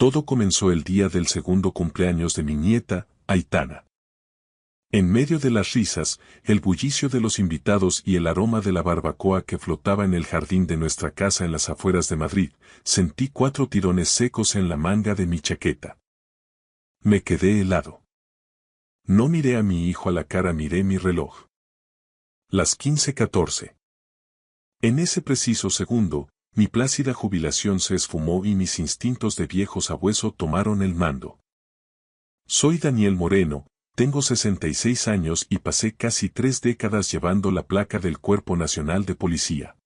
Todo comenzó el día del segundo cumpleaños de mi nieta, Aitana. En medio de las risas, el bullicio de los invitados y el aroma de la barbacoa que flotaba en el jardín de nuestra casa en las afueras de Madrid, sentí 4 tirones secos en la manga de mi chaqueta. Me quedé helado. No miré a mi hijo a la cara, miré mi reloj. Las 15:14. En ese preciso segundo, mi plácida jubilación se esfumó y mis instintos de viejo sabueso tomaron el mando. Soy Daniel Moreno, tengo 66 años y pasé casi 3 décadas llevando la placa del Cuerpo Nacional de Policía.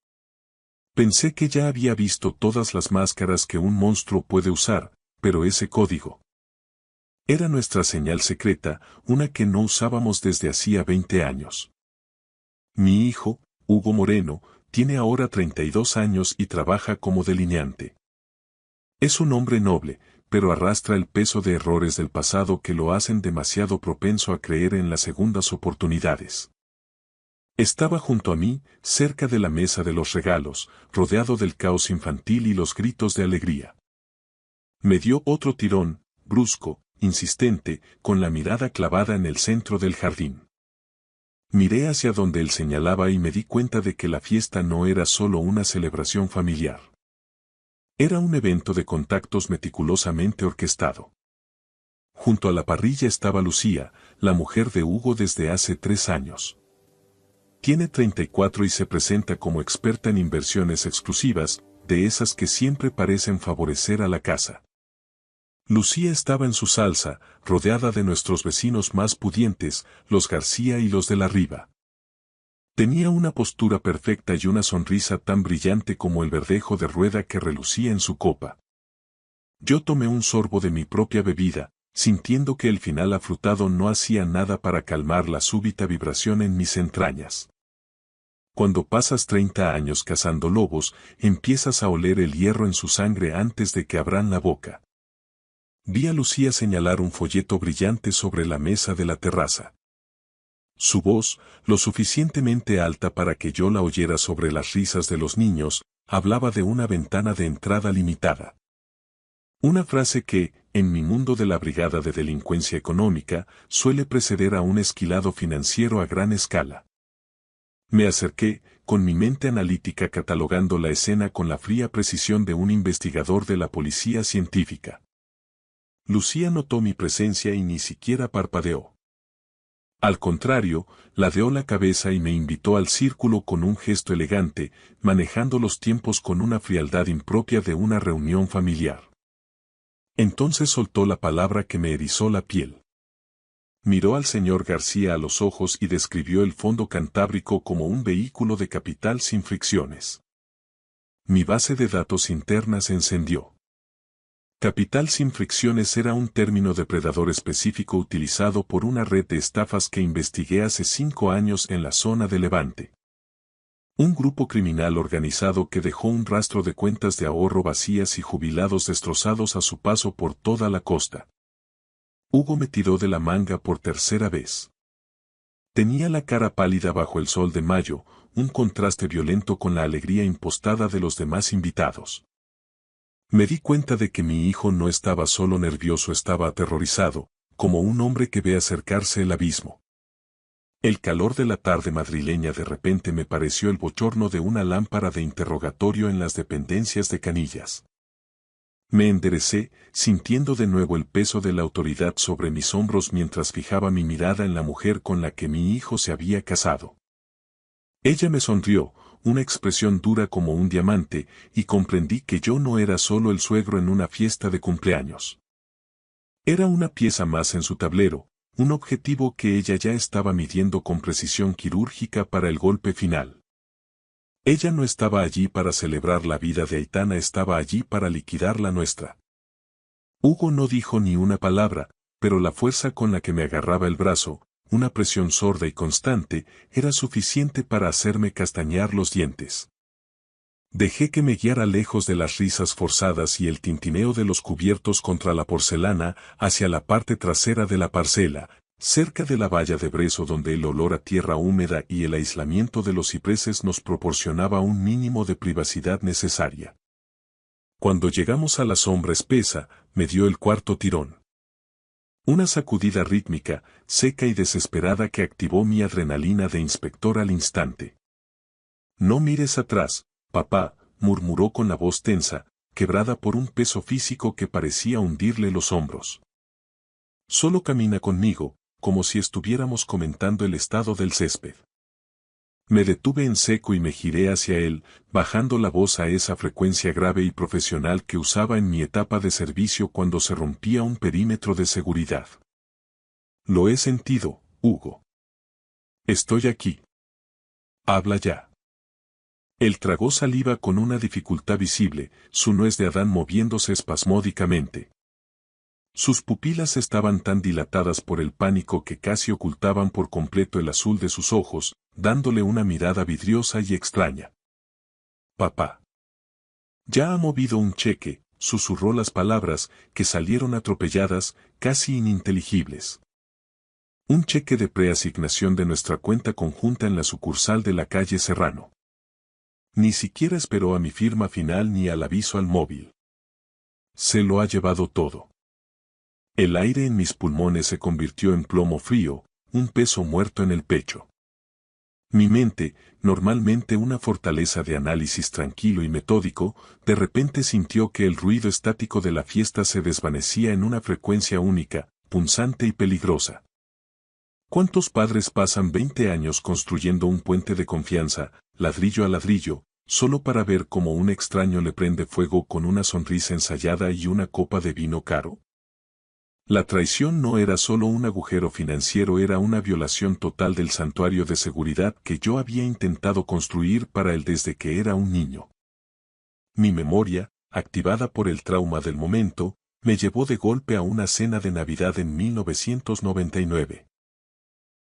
Pensé que ya había visto todas las máscaras que un monstruo puede usar, pero ese código era nuestra señal secreta, una que no usábamos desde hacía 20 años. Mi hijo, Hugo Moreno, tiene ahora 32 años y trabaja como delineante. Es un hombre noble, pero arrastra el peso de errores del pasado que lo hacen demasiado propenso a creer en las segundas oportunidades. Estaba junto a mí, cerca de la mesa de los regalos, rodeado del caos infantil y los gritos de alegría. Me dio otro tirón, brusco, insistente, con la mirada clavada en el centro del jardín. Miré hacia donde él señalaba y me di cuenta de que la fiesta no era solo una celebración familiar. Era un evento de contactos meticulosamente orquestado. Junto a la parrilla estaba Lucía, la mujer de Hugo desde hace 3 años. Tiene 34 y se presenta como experta en inversiones exclusivas, de esas que siempre parecen favorecer a la casa. Lucía estaba en su salsa, rodeada de nuestros vecinos más pudientes, los García y los de la Riva. Tenía una postura perfecta y una sonrisa tan brillante como el verdejo de rueda que relucía en su copa. Yo tomé un sorbo de mi propia bebida, sintiendo que el final afrutado no hacía nada para calmar la súbita vibración en mis entrañas. Cuando pasas 30 años cazando lobos, empiezas a oler el hierro en su sangre antes de que abran la boca. Vi a Lucía señalar un folleto brillante sobre la mesa de la terraza. Su voz, lo suficientemente alta para que yo la oyera sobre las risas de los niños, hablaba de una ventana de entrada limitada. Una frase que, en mi mundo de la Brigada de Delincuencia Económica, suele preceder a un esquilado financiero a gran escala. Me acerqué, con mi mente analítica catalogando la escena con la fría precisión de un investigador de la policía científica. Lucía notó mi presencia y ni siquiera parpadeó. Al contrario, ladeó la cabeza y me invitó al círculo con un gesto elegante, manejando los tiempos con una frialdad impropia de una reunión familiar. Entonces soltó la palabra que me erizó la piel. Miró al señor García a los ojos y describió el fondo cantábrico como un vehículo de capital sin fricciones. Mi base de datos interna se encendió. Capital sin fricciones era un término depredador específico utilizado por una red de estafas que investigué hace 5 años en la zona de Levante. Un grupo criminal organizado que dejó un rastro de cuentas de ahorro vacías y jubilados destrozados a su paso por toda la costa. Hugo me tiró de la manga por tercera vez. Tenía la cara pálida bajo el sol de mayo, un contraste violento con la alegría impostada de los demás invitados. Me di cuenta de que mi hijo no estaba solo nervioso, estaba aterrorizado, como un hombre que ve acercarse el abismo. El calor de la tarde madrileña de repente me pareció el bochorno de una lámpara de interrogatorio en las dependencias de Canillas. Me enderecé, sintiendo de nuevo el peso de la autoridad sobre mis hombros mientras fijaba mi mirada en la mujer con la que mi hijo se había casado. Ella me sonrió, una expresión dura como un diamante, y comprendí que yo no era solo el suegro en una fiesta de cumpleaños. Era una pieza más en su tablero, un objetivo que ella ya estaba midiendo con precisión quirúrgica para el golpe final. Ella no estaba allí para celebrar la vida de Aitana, estaba allí para liquidar la nuestra. Hugo no dijo ni una palabra, pero la fuerza con la que me agarraba el brazo, una presión sorda y constante, era suficiente para hacerme castañar los dientes. Dejé que me guiara lejos de las risas forzadas y el tintineo de los cubiertos contra la porcelana hacia la parte trasera de la parcela, cerca de la valla de brezo donde el olor a tierra húmeda y el aislamiento de los cipreses nos proporcionaba un mínimo de privacidad necesaria. Cuando llegamos a la sombra espesa, me dio el cuarto tirón. Una sacudida rítmica, seca y desesperada que activó mi adrenalina de inspector al instante. No mires atrás, papá, murmuró con la voz tensa, quebrada por un peso físico que parecía hundirle los hombros. Solo camina conmigo, como si estuviéramos comentando el estado del césped. Me detuve en seco y me giré hacia él, bajando la voz a esa frecuencia grave y profesional que usaba en mi etapa de servicio cuando se rompía un perímetro de seguridad. Lo he sentido, Hugo. Estoy aquí. Habla ya. Él tragó saliva con una dificultad visible, su nuez de Adán moviéndose espasmódicamente. Sus pupilas estaban tan dilatadas por el pánico que casi ocultaban por completo el azul de sus ojos, dándole una mirada vidriosa y extraña. Papá. Ya ha movido un cheque, susurró las palabras, que salieron atropelladas, casi ininteligibles. Un cheque de preasignación de nuestra cuenta conjunta en la sucursal de la calle Serrano. Ni siquiera esperó a mi firma final ni al aviso al móvil. Se lo ha llevado todo. El aire en mis pulmones se convirtió en plomo frío, un peso muerto en el pecho. Mi mente, normalmente una fortaleza de análisis tranquilo y metódico, de repente sintió que el ruido estático de la fiesta se desvanecía en una frecuencia única, punzante y peligrosa. ¿Cuántos padres pasan 20 años construyendo un puente de confianza, ladrillo a ladrillo, solo para ver cómo un extraño le prende fuego con una sonrisa ensayada y una copa de vino caro? La traición no era solo un agujero financiero, era una violación total del santuario de seguridad que yo había intentado construir para él desde que era un niño. Mi memoria, activada por el trauma del momento, me llevó de golpe a una cena de Navidad en 1999.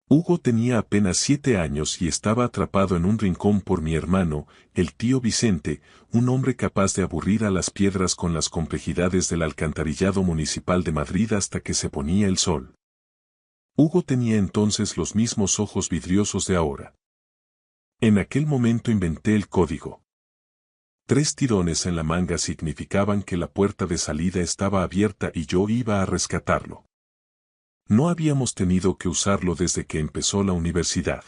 Hugo tenía apenas 7 años y estaba atrapado en un rincón por mi hermano, el tío Vicente, un hombre capaz de aburrir a las piedras con las complejidades del alcantarillado municipal de Madrid hasta que se ponía el sol. Hugo tenía entonces los mismos ojos vidriosos de ahora. En aquel momento inventé el código. 3 tirones en la manga significaban que la puerta de salida estaba abierta y yo iba a rescatarlo. No habíamos tenido que usarlo desde que empezó la universidad.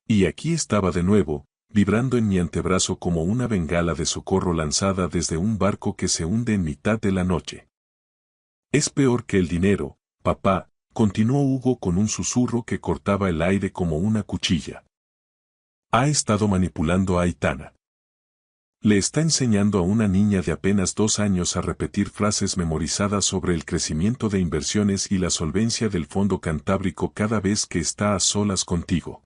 Y aquí estaba de nuevo, vibrando en mi antebrazo como una bengala de socorro lanzada desde un barco que se hunde en mitad de la noche. Es peor que el dinero, papá, continuó Hugo con un susurro que cortaba el aire como una cuchilla. Ha estado manipulando a Aitana. Le está enseñando a una niña de apenas 2 años a repetir frases memorizadas sobre el crecimiento de inversiones y la solvencia del Fondo Cantábrico cada vez que está a solas contigo.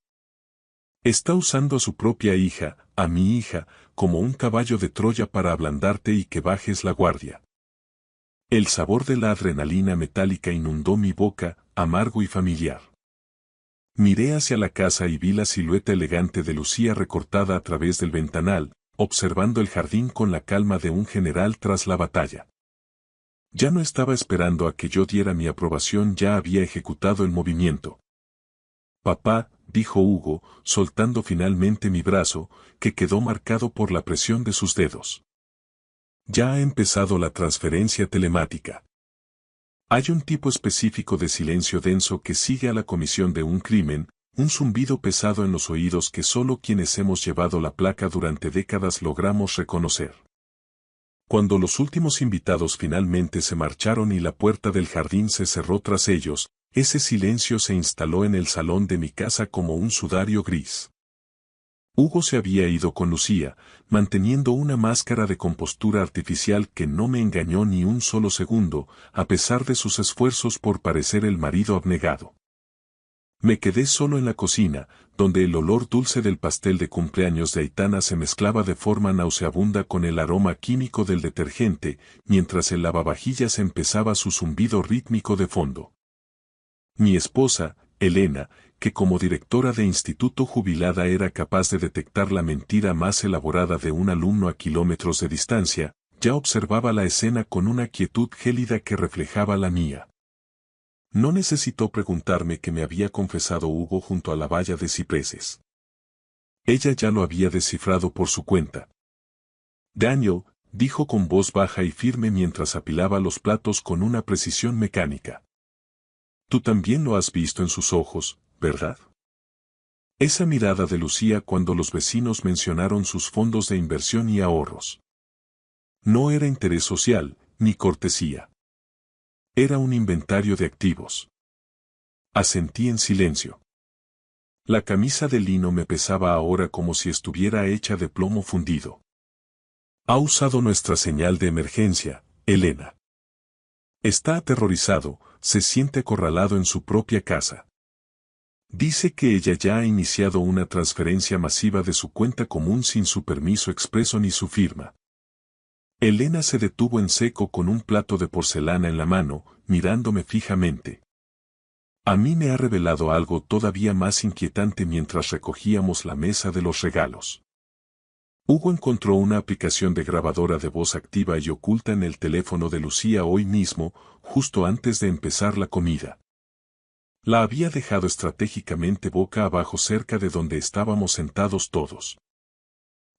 Está usando a su propia hija, a mi hija, como un caballo de Troya para ablandarte y que bajes la guardia. El sabor de la adrenalina metálica inundó mi boca, amargo y familiar. Miré hacia la casa y vi la silueta elegante de Lucía recortada a través del ventanal, observando el jardín con la calma de un general tras la batalla. Ya no estaba esperando a que yo diera mi aprobación, ya había ejecutado el movimiento. Papá, dijo Hugo, soltando finalmente mi brazo, que quedó marcado por la presión de sus dedos. Ya ha empezado la transferencia telemática. Hay un tipo específico de silencio denso que sigue a la comisión de un crimen, un zumbido pesado en los oídos que solo quienes hemos llevado la placa durante décadas logramos reconocer. Cuando los últimos invitados finalmente se marcharon y la puerta del jardín se cerró tras ellos, ese silencio se instaló en el salón de mi casa como un sudario gris. Hugo se había ido con Lucía, manteniendo una máscara de compostura artificial que no me engañó ni un solo segundo, a pesar de sus esfuerzos por parecer el marido abnegado. Me quedé solo en la cocina, donde el olor dulce del pastel de cumpleaños de Aitana se mezclaba de forma nauseabunda con el aroma químico del detergente, mientras el lavavajillas empezaba su zumbido rítmico de fondo. Mi esposa, Elena, que como directora de instituto jubilada era capaz de detectar la mentira más elaborada de un alumno a kilómetros de distancia, ya observaba la escena con una quietud gélida que reflejaba la mía. No necesitó preguntarme que me había confesado Hugo junto a la valla de cipreses. Ella ya lo había descifrado por su cuenta. Daniel, dijo con voz baja y firme mientras apilaba los platos con una precisión mecánica. Tú también lo has visto en sus ojos, ¿verdad? Esa mirada de Lucía cuando los vecinos mencionaron sus fondos de inversión y ahorros. No era interés social, ni cortesía. Era un inventario de activos. Asentí en silencio. La camisa de lino me pesaba ahora como si estuviera hecha de plomo fundido. Ha usado nuestra señal de emergencia, Elena. Está aterrorizado, se siente acorralado en su propia casa. Dice que ella ya ha iniciado una transferencia masiva de su cuenta común sin su permiso expreso ni su firma. Elena se detuvo en seco con un plato de porcelana en la mano, mirándome fijamente. A mí me ha revelado algo todavía más inquietante mientras recogíamos la mesa de los regalos. Hugo encontró una aplicación de grabadora de voz activa y oculta en el teléfono de Lucía hoy mismo, justo antes de empezar la comida. La había dejado estratégicamente boca abajo cerca de donde estábamos sentados todos.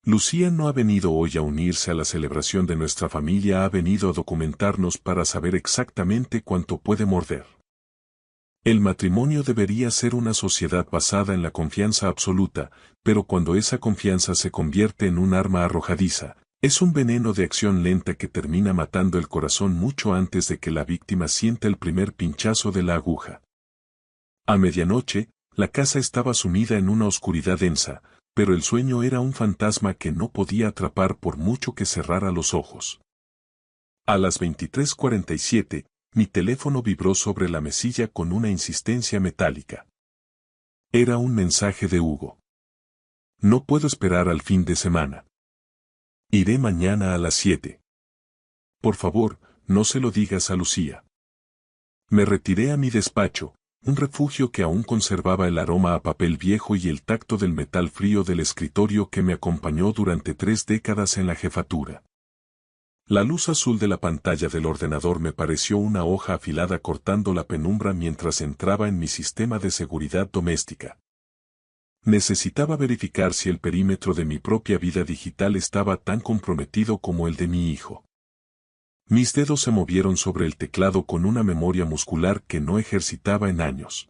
Lucía no ha venido hoy a unirse a la celebración de nuestra familia, ha venido a documentarnos para saber exactamente cuánto puede morder. El matrimonio debería ser una sociedad basada en la confianza absoluta, pero cuando esa confianza se convierte en un arma arrojadiza, es un veneno de acción lenta que termina matando el corazón mucho antes de que la víctima sienta el primer pinchazo de la aguja. A medianoche, la casa estaba sumida en una oscuridad densa, pero el sueño era un fantasma que no podía atrapar por mucho que cerrara los ojos. A las 23:47, mi teléfono vibró sobre la mesilla con una insistencia metálica. Era un mensaje de Hugo. No puedo esperar al fin de semana. Iré mañana a las 7. Por favor, no se lo digas a Lucía. Me retiré a mi despacho, un refugio que aún conservaba el aroma a papel viejo y el tacto del metal frío del escritorio que me acompañó durante 3 décadas en la jefatura. La luz azul de la pantalla del ordenador me pareció una hoja afilada cortando la penumbra mientras entraba en mi sistema de seguridad doméstica. Necesitaba verificar si el perímetro de mi propia vida digital estaba tan comprometido como el de mi hijo. Mis dedos se movieron sobre el teclado con una memoria muscular que no ejercitaba en años.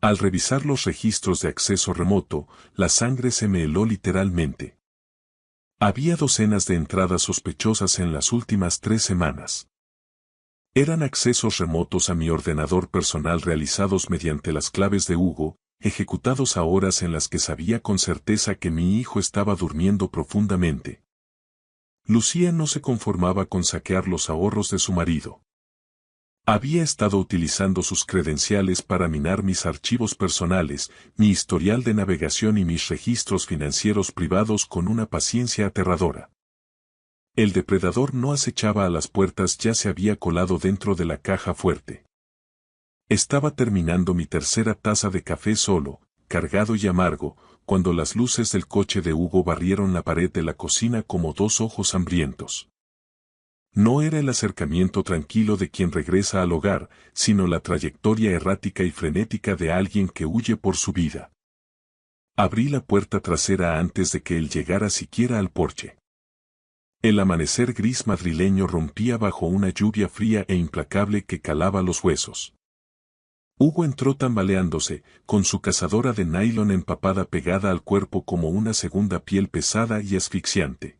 Al revisar los registros de acceso remoto, la sangre se me heló literalmente. Había docenas de entradas sospechosas en las últimas 3 semanas. Eran accesos remotos a mi ordenador personal realizados mediante las claves de Hugo, ejecutados a horas en las que sabía con certeza que mi hijo estaba durmiendo profundamente. Lucía no se conformaba con saquear los ahorros de su marido. Había estado utilizando sus credenciales para minar mis archivos personales, mi historial de navegación y mis registros financieros privados con una paciencia aterradora. El depredador no acechaba a las puertas, ya se había colado dentro de la caja fuerte. Estaba terminando mi tercera taza de café solo, cargado y amargo, cuando las luces del coche de Hugo barrieron la pared de la cocina como 2 ojos hambrientos. No era el acercamiento tranquilo de quien regresa al hogar, sino la trayectoria errática y frenética de alguien que huye por su vida. Abrí la puerta trasera antes de que él llegara siquiera al porche. El amanecer gris madrileño rompía bajo una lluvia fría e implacable que calaba los huesos. Hugo entró tambaleándose, con su cazadora de nylon empapada pegada al cuerpo como una segunda piel pesada y asfixiante.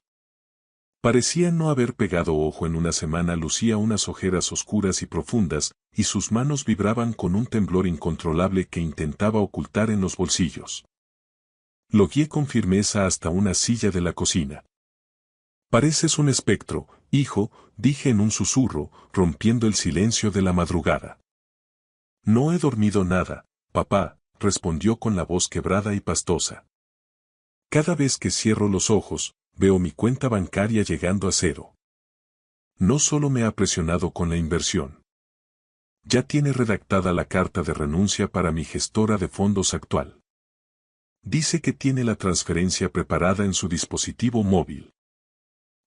Parecía no haber pegado ojo en una semana, lucía unas ojeras oscuras y profundas, y sus manos vibraban con un temblor incontrolable que intentaba ocultar en los bolsillos. Lo guié con firmeza hasta una silla de la cocina. Pareces un espectro, hijo, dije en un susurro, rompiendo el silencio de la madrugada. No he dormido nada, papá, respondió con la voz quebrada y pastosa. Cada vez que cierro los ojos, veo mi cuenta bancaria llegando a 0. No solo me ha presionado con la inversión. Ya tiene redactada la carta de renuncia para mi gestora de fondos actual. Dice que tiene la transferencia preparada en su dispositivo móvil.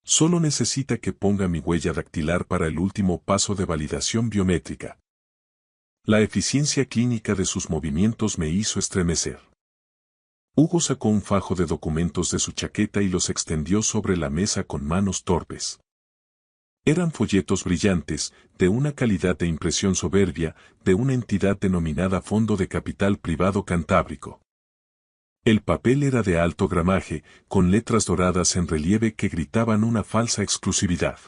Solo necesita que ponga mi huella dactilar para el último paso de validación biométrica. La eficiencia clínica de sus movimientos me hizo estremecer. Hugo sacó un fajo de documentos de su chaqueta y los extendió sobre la mesa con manos torpes. Eran folletos brillantes, de una calidad de impresión soberbia, de una entidad denominada Fondo de Capital Privado Cantábrico. El papel era de alto gramaje, con letras doradas en relieve que gritaban una falsa exclusividad.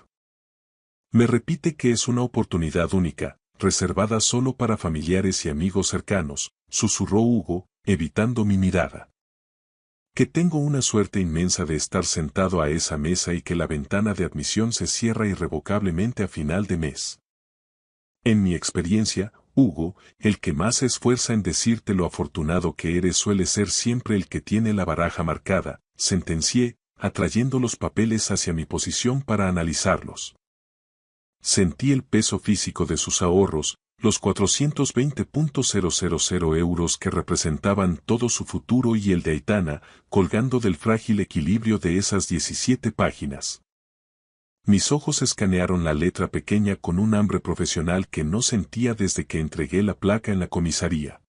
Me repite que es una oportunidad única, reservada solo para familiares y amigos cercanos, susurró Hugo, evitando mi mirada. Que tengo una suerte inmensa de estar sentado a esa mesa y que la ventana de admisión se cierra irrevocablemente a final de mes. En mi experiencia, Hugo, el que más se esfuerza en decirte lo afortunado que eres suele ser siempre el que tiene la baraja marcada, sentencié, atrayendo los papeles hacia mi posición para analizarlos. Sentí el peso físico de sus ahorros, los 420.000 euros que representaban todo su futuro y el de Aitana, colgando del frágil equilibrio de esas 17 páginas. Mis ojos escanearon la letra pequeña con un hambre profesional que no sentía desde que entregué la placa en la comisaría.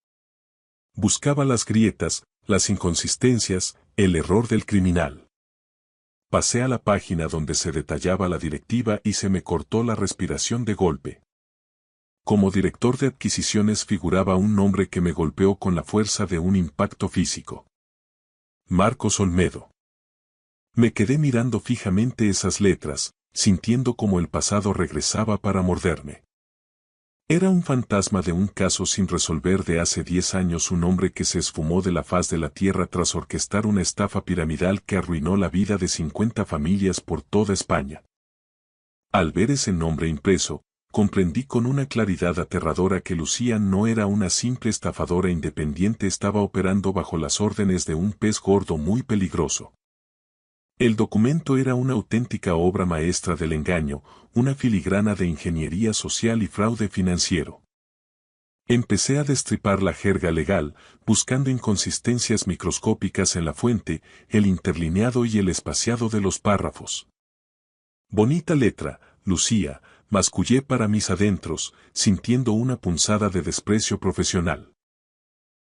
Buscaba las grietas, las inconsistencias, el error del criminal. Pasé a la página donde se detallaba la directiva y se me cortó la respiración de golpe. Como director de adquisiciones figuraba un nombre que me golpeó con la fuerza de un impacto físico. Marcos Olmedo. Me quedé mirando fijamente esas letras, sintiendo como el pasado regresaba para morderme. Era un fantasma de un caso sin resolver de hace 10 años, un hombre que se esfumó de la faz de la tierra tras orquestar una estafa piramidal que arruinó la vida de 50 familias por toda España. Al ver ese nombre impreso, comprendí con una claridad aterradora que Lucía no era una simple estafadora independiente, estaba operando bajo las órdenes de un pez gordo muy peligroso. El documento era una auténtica obra maestra del engaño, una filigrana de ingeniería social y fraude financiero. Empecé a destripar la jerga legal, buscando inconsistencias microscópicas en la fuente, el interlineado y el espaciado de los párrafos. Bonita letra, Lucía, mascullé para mis adentros, sintiendo una punzada de desprecio profesional.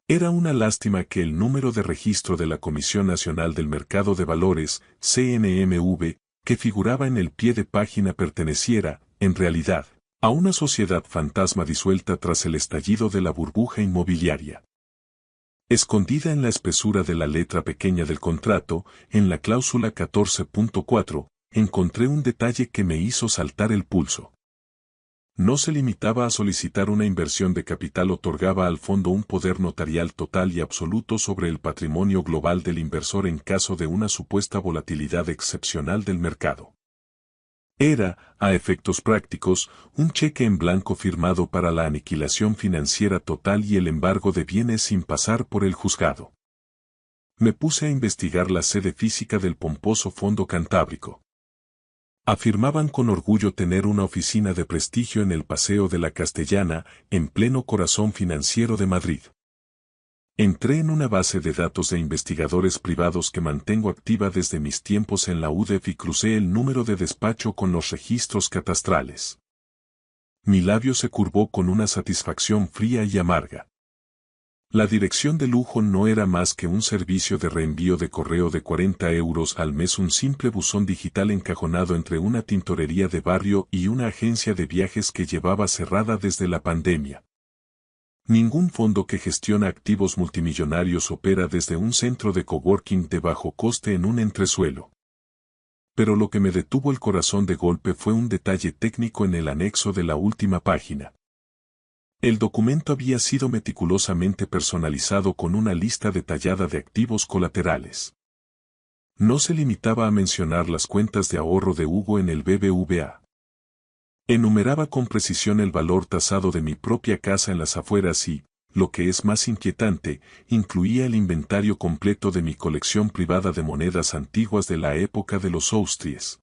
Era una lástima que el número de registro de la Comisión Nacional del Mercado de Valores, CNMV, que figuraba en el pie de página perteneciera, en realidad, a una sociedad fantasma disuelta tras el estallido de la burbuja inmobiliaria. Escondida en la espesura de la letra pequeña del contrato, en la cláusula 14.4, encontré un detalle que me hizo saltar el pulso. No se limitaba a solicitar una inversión de capital, otorgaba al fondo un poder notarial total y absoluto sobre el patrimonio global del inversor en caso de una supuesta volatilidad excepcional del mercado. Era, a efectos prácticos, un cheque en blanco firmado para la aniquilación financiera total y el embargo de bienes sin pasar por el juzgado. Me puse a investigar la sede física del pomposo Fondo Cantábrico. Afirmaban con orgullo tener una oficina de prestigio en el Paseo de la Castellana, en pleno corazón financiero de Madrid. Entré en una base de datos de investigadores privados que mantengo activa desde mis tiempos en la UDEF y crucé el número de despacho con los registros catastrales. Mi labio se curvó con una satisfacción fría y amarga. La dirección de lujo no era más que un servicio de reenvío de correo de 40 euros al mes, un simple buzón digital encajonado entre una tintorería de barrio y una agencia de viajes que llevaba cerrada desde la pandemia. Ningún fondo que gestiona activos multimillonarios opera desde un centro de coworking de bajo coste en un entresuelo. Pero lo que me detuvo el corazón de golpe fue un detalle técnico en el anexo de la última página. El documento había sido meticulosamente personalizado con una lista detallada de activos colaterales. No se limitaba a mencionar las cuentas de ahorro de Hugo en el BBVA. Enumeraba con precisión el valor tasado de mi propia casa en las afueras y, lo que es más inquietante, incluía el inventario completo de mi colección privada de monedas antiguas de la época de los Austries.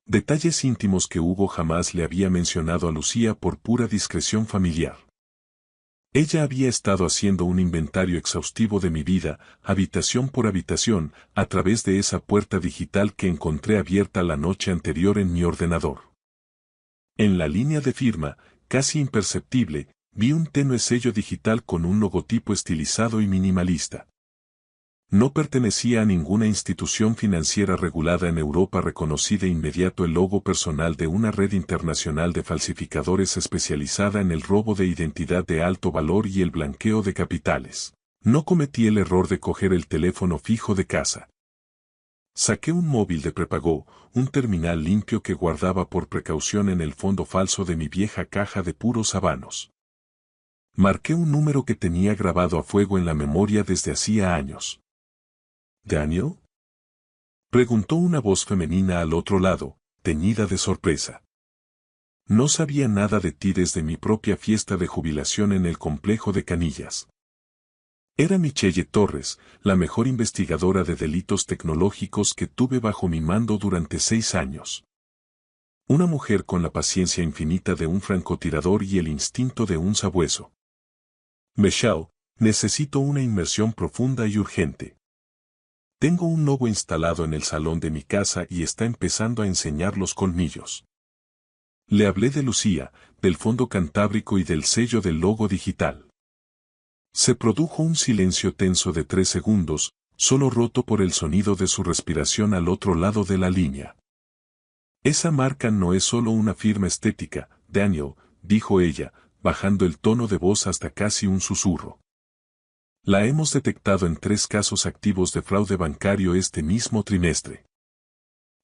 Detalles íntimos que Hugo jamás le había mencionado a Lucía por pura discreción familiar. Ella había estado haciendo un inventario exhaustivo de mi vida, habitación por habitación, a través de esa puerta digital que encontré abierta la noche anterior en mi ordenador. En la línea de firma, casi imperceptible, vi un tenue sello digital con un logotipo estilizado y minimalista. No pertenecía a ninguna institución financiera regulada en Europa. Reconocí de inmediato el logo personal de una red internacional de falsificadores especializada en el robo de identidad de alto valor y el blanqueo de capitales. No cometí el error de coger el teléfono fijo de casa. Saqué un móvil de prepago, un terminal limpio que guardaba por precaución en el fondo falso de mi vieja caja de puros habanos. Marqué un número que tenía grabado a fuego en la memoria desde hacía años. ¿Daniel? Preguntó una voz femenina al otro lado, teñida de sorpresa. No sabía nada de ti desde mi propia fiesta de jubilación en el complejo de Canillas. Era Michelle Torres, la mejor investigadora de delitos tecnológicos que tuve bajo mi mando durante 6 años. Una mujer con la paciencia infinita de un francotirador y el instinto de un sabueso. Michelle, necesito una inmersión profunda y urgente. Tengo un lobo instalado en el salón de mi casa y está empezando a enseñar los colmillos. Le hablé de Lucía, del fondo cantábrico y del sello del logo digital. Se produjo un silencio tenso de 3 segundos, solo roto por el sonido de su respiración al otro lado de la línea. Esa marca no es solo una firma estética, Daniel, dijo ella, bajando el tono de voz hasta casi un susurro. La hemos detectado en 3 casos activos de fraude bancario este mismo trimestre.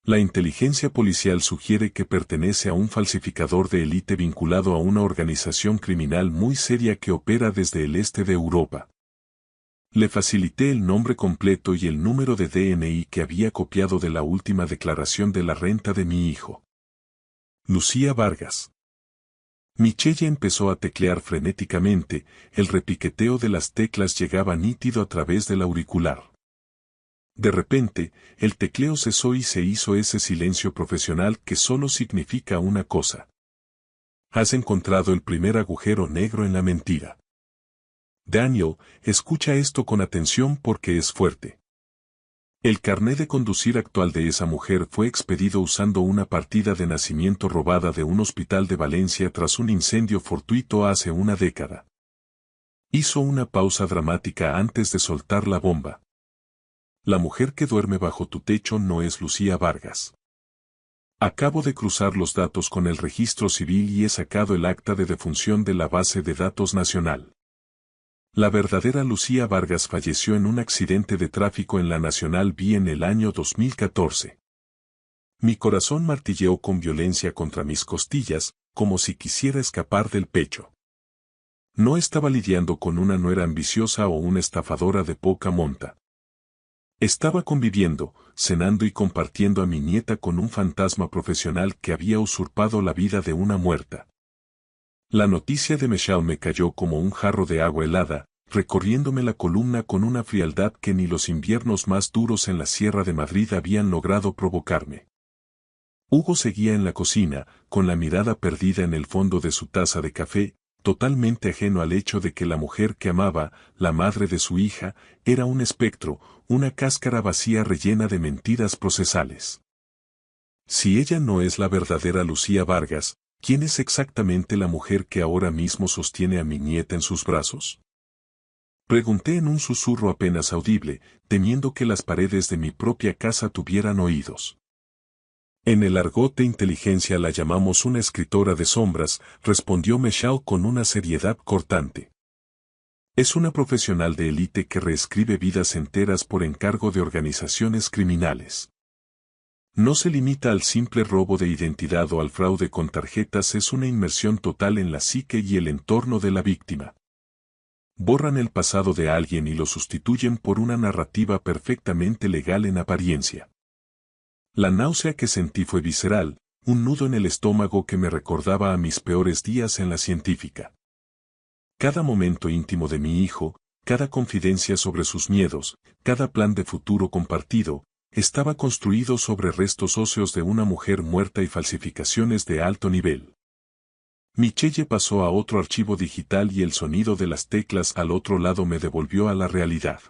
La inteligencia policial sugiere que pertenece a un falsificador de élite vinculado a una organización criminal muy seria que opera desde el este de Europa. Le facilité el nombre completo y el número de DNI que había copiado de la última declaración de la renta de mi hijo. Lucía Vargas. Michelle empezó a teclear frenéticamente, el repiqueteo de las teclas llegaba nítido a través del auricular. De repente, el tecleo cesó y se hizo ese silencio profesional que solo significa una cosa. Has encontrado el primer agujero negro en la mentira. Daniel, escucha esto con atención porque es fuerte. El carné de conducir actual de esa mujer fue expedido usando una partida de nacimiento robada de un hospital de Valencia tras un incendio fortuito hace una década. Hizo una pausa dramática antes de soltar la bomba. La mujer que duerme bajo tu techo no es Lucía Vargas. Acabo de cruzar los datos con el registro civil y he sacado el acta de defunción de la base de datos nacional. La verdadera Lucía Vargas falleció en un accidente de tráfico en la Nacional B en el año 2014. Mi corazón martilleó con violencia contra mis costillas, como si quisiera escapar del pecho. No estaba lidiando con una nuera ambiciosa o una estafadora de poca monta. Estaba conviviendo, cenando y compartiendo a mi nieta con un fantasma profesional que había usurpado la vida de una muerta. La noticia de Michelle me cayó como un jarro de agua helada, recorriéndome la columna con una frialdad que ni los inviernos más duros en la Sierra de Madrid habían logrado provocarme. Hugo seguía en la cocina, con la mirada perdida en el fondo de su taza de café, totalmente ajeno al hecho de que la mujer que amaba, la madre de su hija, era un espectro, una cáscara vacía rellena de mentiras procesales. Si ella no es la verdadera Lucía Vargas, ¿quién es exactamente la mujer que ahora mismo sostiene a mi nieta en sus brazos? Pregunté en un susurro apenas audible, temiendo que las paredes de mi propia casa tuvieran oídos. En el argot de inteligencia la llamamos una escritora de sombras, respondió Michelle con una seriedad cortante. Es una profesional de élite que reescribe vidas enteras por encargo de organizaciones criminales. No se limita al simple robo de identidad o al fraude con tarjetas, es una inmersión total en la psique y el entorno de la víctima. Borran el pasado de alguien y lo sustituyen por una narrativa perfectamente legal en apariencia. La náusea que sentí fue visceral, un nudo en el estómago que me recordaba a mis peores días en la científica. Cada momento íntimo de mi hijo, cada confidencia sobre sus miedos, cada plan de futuro compartido, estaba construido sobre restos óseos de una mujer muerta y falsificaciones de alto nivel. Michelle pasó a otro archivo digital y el sonido de las teclas al otro lado me devolvió a la realidad.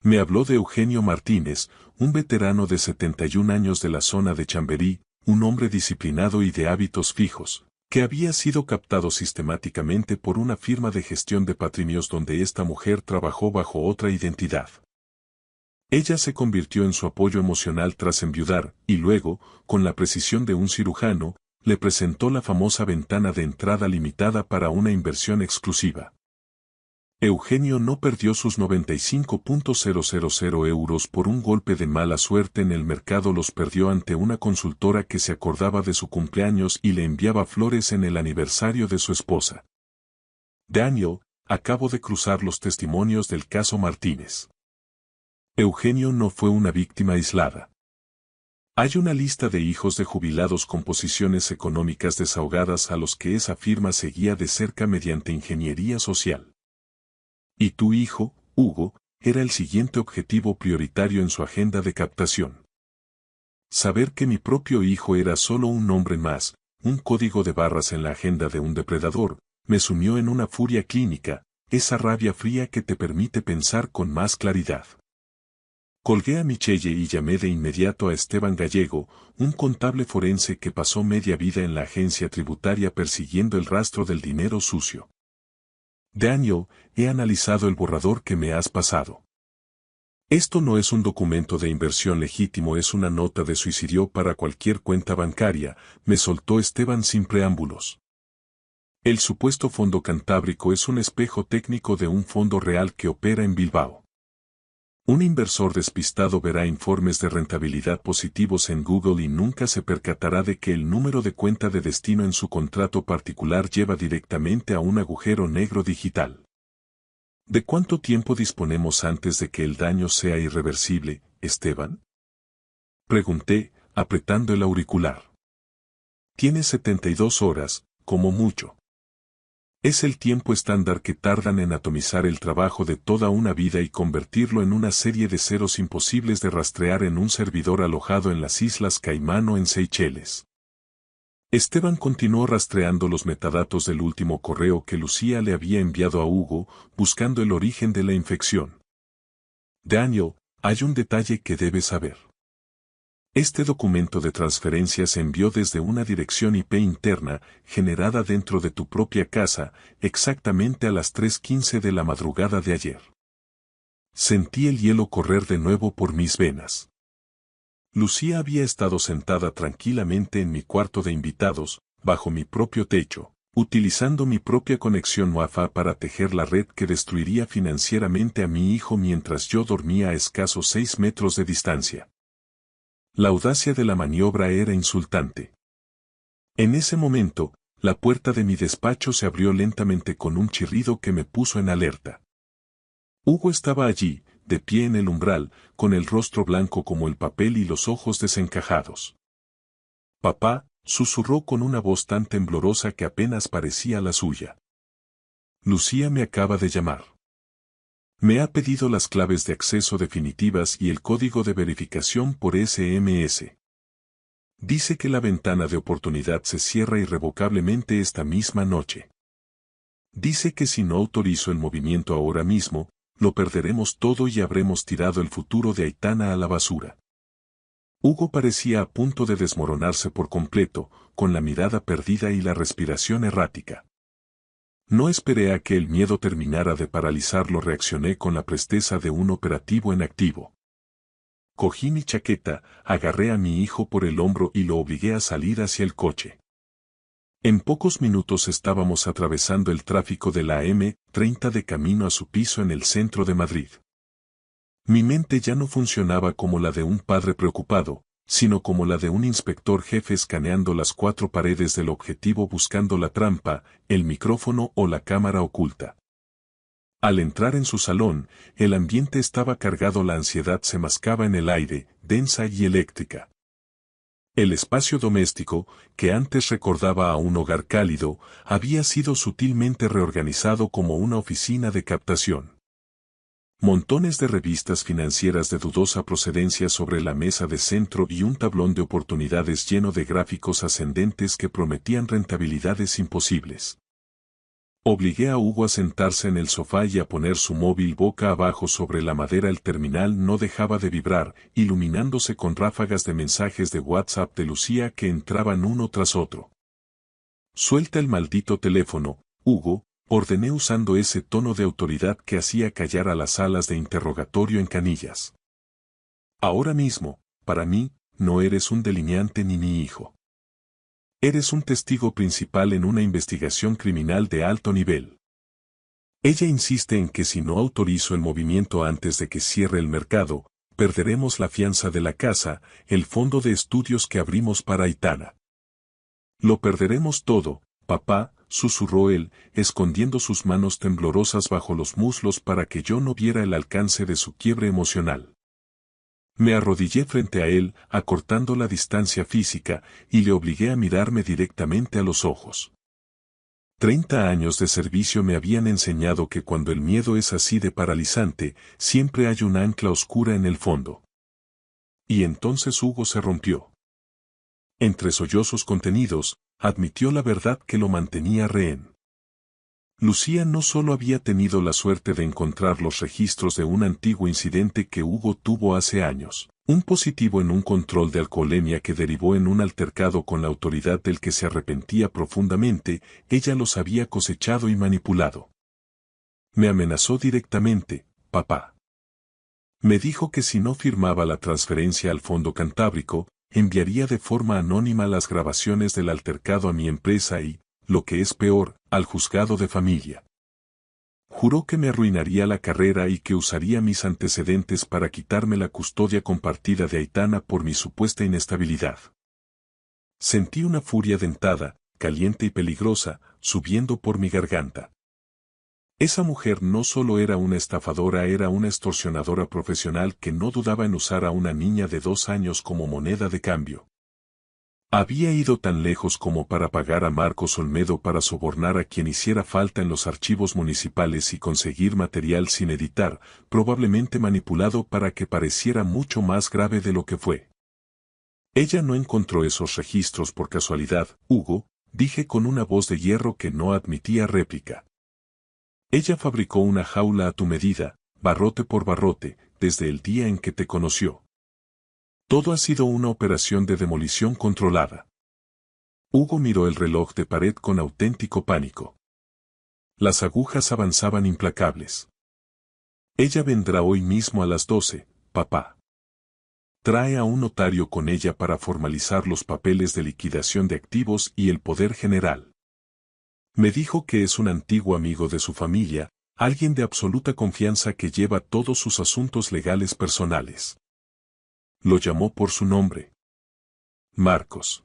Me habló de Eugenio Martínez, un veterano de 71 años de la zona de Chamberí, un hombre disciplinado y de hábitos fijos, que había sido captado sistemáticamente por una firma de gestión de patrimonios donde esta mujer trabajó bajo otra identidad. Ella se convirtió en su apoyo emocional tras enviudar, y luego, con la precisión de un cirujano, le presentó la famosa ventana de entrada limitada para una inversión exclusiva. Eugenio no perdió sus 95.000 euros por un golpe de mala suerte en el mercado, los perdió ante una consultora que se acordaba de su cumpleaños y le enviaba flores en el aniversario de su esposa. Daniel, acabo de cruzar los testimonios del caso Martínez. Eugenio no fue una víctima aislada. Hay una lista de hijos de jubilados con posiciones económicas desahogadas a los que esa firma seguía de cerca mediante ingeniería social. Y tu hijo, Hugo, era el siguiente objetivo prioritario en su agenda de captación. Saber que mi propio hijo era solo un nombre más, un código de barras en la agenda de un depredador, me sumió en una furia clínica, esa rabia fría que te permite pensar con más claridad. Colgué a Michelle y llamé de inmediato a Esteban Gallego, un contable forense que pasó media vida en la agencia tributaria persiguiendo el rastro del dinero sucio. Daniel, he analizado el borrador que me has pasado. Esto no es un documento de inversión legítimo, es una nota de suicidio para cualquier cuenta bancaria, me soltó Esteban sin preámbulos. El supuesto fondo cantábrico es un espejo técnico de un fondo real que opera en Bilbao. Un inversor despistado verá informes de rentabilidad positivos en Google y nunca se percatará de que el número de cuenta de destino en su contrato particular lleva directamente a un agujero negro digital. ¿De cuánto tiempo disponemos antes de que el daño sea irreversible, Esteban? Pregunté, apretando el auricular. Tienes 72 horas, como mucho. Es el tiempo estándar que tardan en atomizar el trabajo de toda una vida y convertirlo en una serie de ceros imposibles de rastrear en un servidor alojado en las Islas Caimán o en Seychelles. Esteban continuó rastreando los metadatos del último correo que Lucía le había enviado a Hugo, buscando el origen de la infección. Daniel, hay un detalle que debes saber. Este documento de transferencia se envió desde una dirección IP interna, generada dentro de tu propia casa, exactamente a las 3:15 de la madrugada de ayer. Sentí el hielo correr de nuevo por mis venas. Lucía había estado sentada tranquilamente en mi cuarto de invitados, bajo mi propio techo, utilizando mi propia conexión Wi-Fi para tejer la red que destruiría financieramente a mi hijo mientras yo dormía a escasos 6 metros de distancia. La audacia de la maniobra era insultante. En ese momento, la puerta de mi despacho se abrió lentamente con un chirrido que me puso en alerta. Hugo estaba allí, de pie en el umbral, con el rostro blanco como el papel y los ojos desencajados. Papá, susurró con una voz tan temblorosa que apenas parecía la suya. Lucía me acaba de llamar. Me ha pedido las claves de acceso definitivas y el código de verificación por SMS. Dice que la ventana de oportunidad se cierra irrevocablemente esta misma noche. Dice que si no autorizo el movimiento ahora mismo, lo perderemos todo y habremos tirado el futuro de Aitana a la basura. Hugo parecía a punto de desmoronarse por completo, con la mirada perdida y la respiración errática. No esperé a que el miedo terminara de paralizarlo, reaccioné con la presteza de un operativo en activo. Cogí mi chaqueta, agarré a mi hijo por el hombro y lo obligué a salir hacia el coche. En pocos minutos estábamos atravesando el tráfico de la M30 de camino a su piso en el centro de Madrid. Mi mente ya no funcionaba como la de un padre preocupado, sino como la de un inspector jefe escaneando las 4 paredes del objetivo buscando la trampa, el micrófono o la cámara oculta. Al entrar en su salón, el ambiente estaba cargado, la ansiedad se mascaba en el aire, densa y eléctrica. El espacio doméstico, que antes recordaba a un hogar cálido, había sido sutilmente reorganizado como una oficina de captación. Montones de revistas financieras de dudosa procedencia sobre la mesa de centro y un tablón de oportunidades lleno de gráficos ascendentes que prometían rentabilidades imposibles. Obligué a Hugo a sentarse en el sofá y a poner su móvil boca abajo sobre la madera. El terminal no dejaba de vibrar, iluminándose con ráfagas de mensajes de WhatsApp de Lucía que entraban uno tras otro. Suelta el maldito teléfono, Hugo, ordené usando ese tono de autoridad que hacía callar a las salas de interrogatorio en Canillas. Ahora mismo, para mí, no eres un delineante ni mi hijo. Eres un testigo principal en una investigación criminal de alto nivel. Ella insiste en que si no autorizo el movimiento antes de que cierre el mercado, perderemos la fianza de la casa, el fondo de estudios que abrimos para Aitana. Lo perderemos todo, papá, susurró él, escondiendo sus manos temblorosas bajo los muslos para que yo no viera el alcance de su quiebre emocional. Me arrodillé frente a él, acortando la distancia física, y le obligué a mirarme directamente a los ojos. 30 años de servicio me habían enseñado que cuando el miedo es así de paralizante, siempre hay un ancla oscura en el fondo. Y entonces Hugo se rompió. Entre sollozos contenidos, admitió la verdad que lo mantenía rehén. Lucía no solo había tenido la suerte de encontrar los registros de un antiguo incidente que Hugo tuvo hace años, un positivo en un control de alcoholemia que derivó en un altercado con la autoridad del que se arrepentía profundamente, ella los había cosechado y manipulado. Me amenazó directamente, papá. Me dijo que si no firmaba la transferencia al Fondo Cantábrico, enviaría de forma anónima las grabaciones del altercado a mi empresa y, lo que es peor, al juzgado de familia. Juró que me arruinaría la carrera y que usaría mis antecedentes para quitarme la custodia compartida de Aitana por mi supuesta inestabilidad. Sentí una furia dentada, caliente y peligrosa, subiendo por mi garganta. Esa mujer no solo era una estafadora, era una extorsionadora profesional que no dudaba en usar a una niña de 2 años como moneda de cambio. Había ido tan lejos como para pagar a Marcos Olmedo para sobornar a quien hiciera falta en los archivos municipales y conseguir material sin editar, probablemente manipulado para que pareciera mucho más grave de lo que fue. Ella no encontró esos registros por casualidad, Hugo, dije con una voz de hierro que no admitía réplica. Ella fabricó una jaula a tu medida, barrote por barrote, desde el día en que te conoció. Todo ha sido una operación de demolición controlada. Hugo miró el reloj de pared con auténtico pánico. Las agujas avanzaban implacables. Ella vendrá hoy mismo a las 12, papá. Trae a un notario con ella para formalizar los papeles de liquidación de activos y el poder general. Me dijo que es un antiguo amigo de su familia, alguien de absoluta confianza que lleva todos sus asuntos legales personales. Lo llamó por su nombre. Marcos.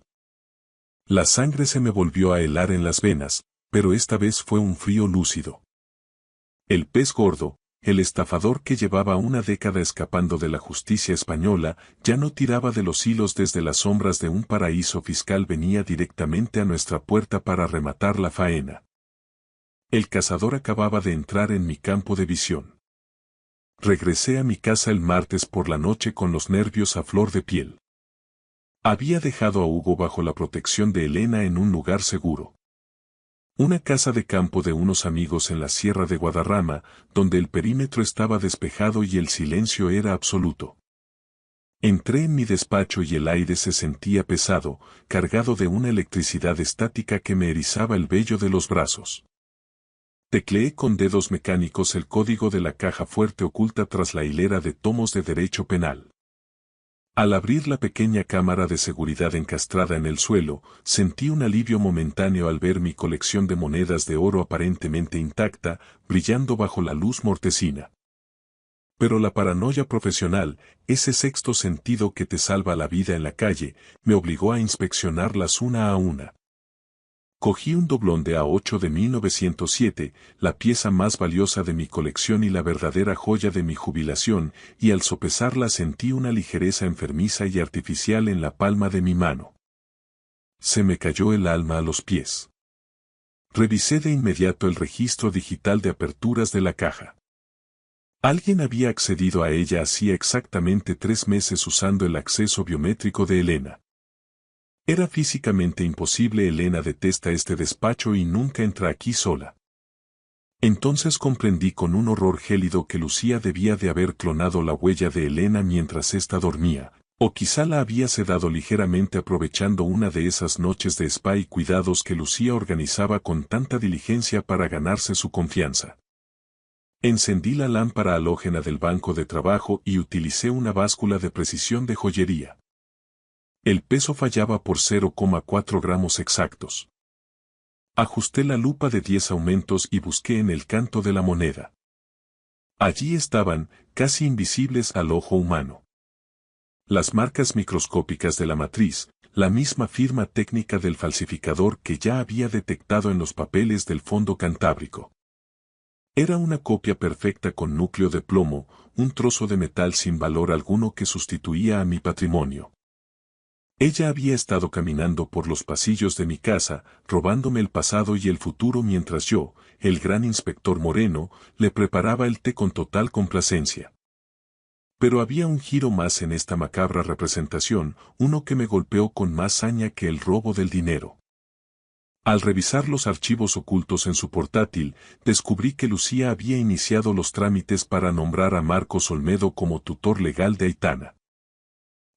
La sangre se me volvió a helar en las venas, pero esta vez fue un frío lúcido. El pez gordo, el estafador que llevaba una década escapando de la justicia española, ya no tiraba de los hilos desde las sombras de un paraíso fiscal, venía directamente a nuestra puerta para rematar la faena. El cazador acababa de entrar en mi campo de visión. Regresé a mi casa el martes por la noche con los nervios a flor de piel. Había dejado a Hugo bajo la protección de Elena en un lugar seguro. Una casa de campo de unos amigos en la Sierra de Guadarrama, donde el perímetro estaba despejado y el silencio era absoluto. Entré en mi despacho y el aire se sentía pesado, cargado de una electricidad estática que me erizaba el vello de los brazos. Tecleé con dedos mecánicos el código de la caja fuerte oculta tras la hilera de tomos de derecho penal. Al abrir la pequeña cámara de seguridad encastrada en el suelo, sentí un alivio momentáneo al ver mi colección de monedas de oro aparentemente intacta, brillando bajo la luz mortecina. Pero la paranoia profesional, ese sexto sentido que te salva la vida en la calle, me obligó a inspeccionarlas una a una. Cogí un doblón de A8 de 1907, la pieza más valiosa de mi colección y la verdadera joya de mi jubilación, y al sopesarla sentí una ligereza enfermiza y artificial en la palma de mi mano. Se me cayó el alma a los pies. Revisé de inmediato el registro digital de aperturas de la caja. Alguien había accedido a ella hacía exactamente 3 meses usando el acceso biométrico de Elena. Era físicamente imposible. Elena detesta este despacho y nunca entra aquí sola. Entonces comprendí con un horror gélido que Lucía debía de haber clonado la huella de Elena mientras ésta dormía, o quizá la había sedado ligeramente aprovechando una de esas noches de spa y cuidados que Lucía organizaba con tanta diligencia para ganarse su confianza. Encendí la lámpara halógena del banco de trabajo y utilicé una báscula de precisión de joyería. El peso fallaba por 0,4 gramos exactos. Ajusté la lupa de 10 aumentos y busqué en el canto de la moneda. Allí estaban, casi invisibles al ojo humano, las marcas microscópicas de la matriz, la misma firma técnica del falsificador que ya había detectado en los papeles del fondo cantábrico. Era una copia perfecta con núcleo de plomo, un trozo de metal sin valor alguno que sustituía a mi patrimonio. Ella había estado caminando por los pasillos de mi casa, robándome el pasado y el futuro mientras yo, el gran inspector Moreno, le preparaba el té con total complacencia. Pero había un giro más en esta macabra representación, uno que me golpeó con más saña que el robo del dinero. Al revisar los archivos ocultos en su portátil, descubrí que Lucía había iniciado los trámites para nombrar a Marcos Olmedo como tutor legal de Aitana.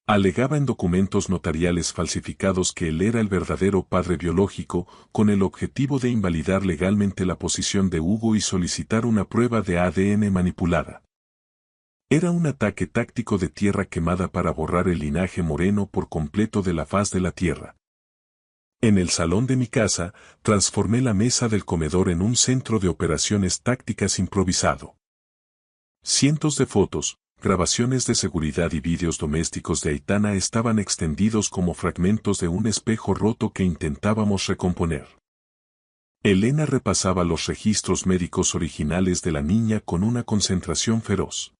Alegaba en documentos notariales falsificados que él era el verdadero padre biológico, con el objetivo de invalidar legalmente la posición de Hugo y solicitar una prueba de ADN manipulada. Era un ataque táctico de tierra quemada para borrar el linaje Moreno por completo de la faz de la tierra. En el salón de mi casa, transformé la mesa del comedor en un centro de operaciones tácticas improvisado. Cientos de fotos, grabaciones de seguridad y vídeos domésticos de Aitana estaban extendidos como fragmentos de un espejo roto que intentábamos recomponer. Elena repasaba los registros médicos originales de la niña con una concentración feroz.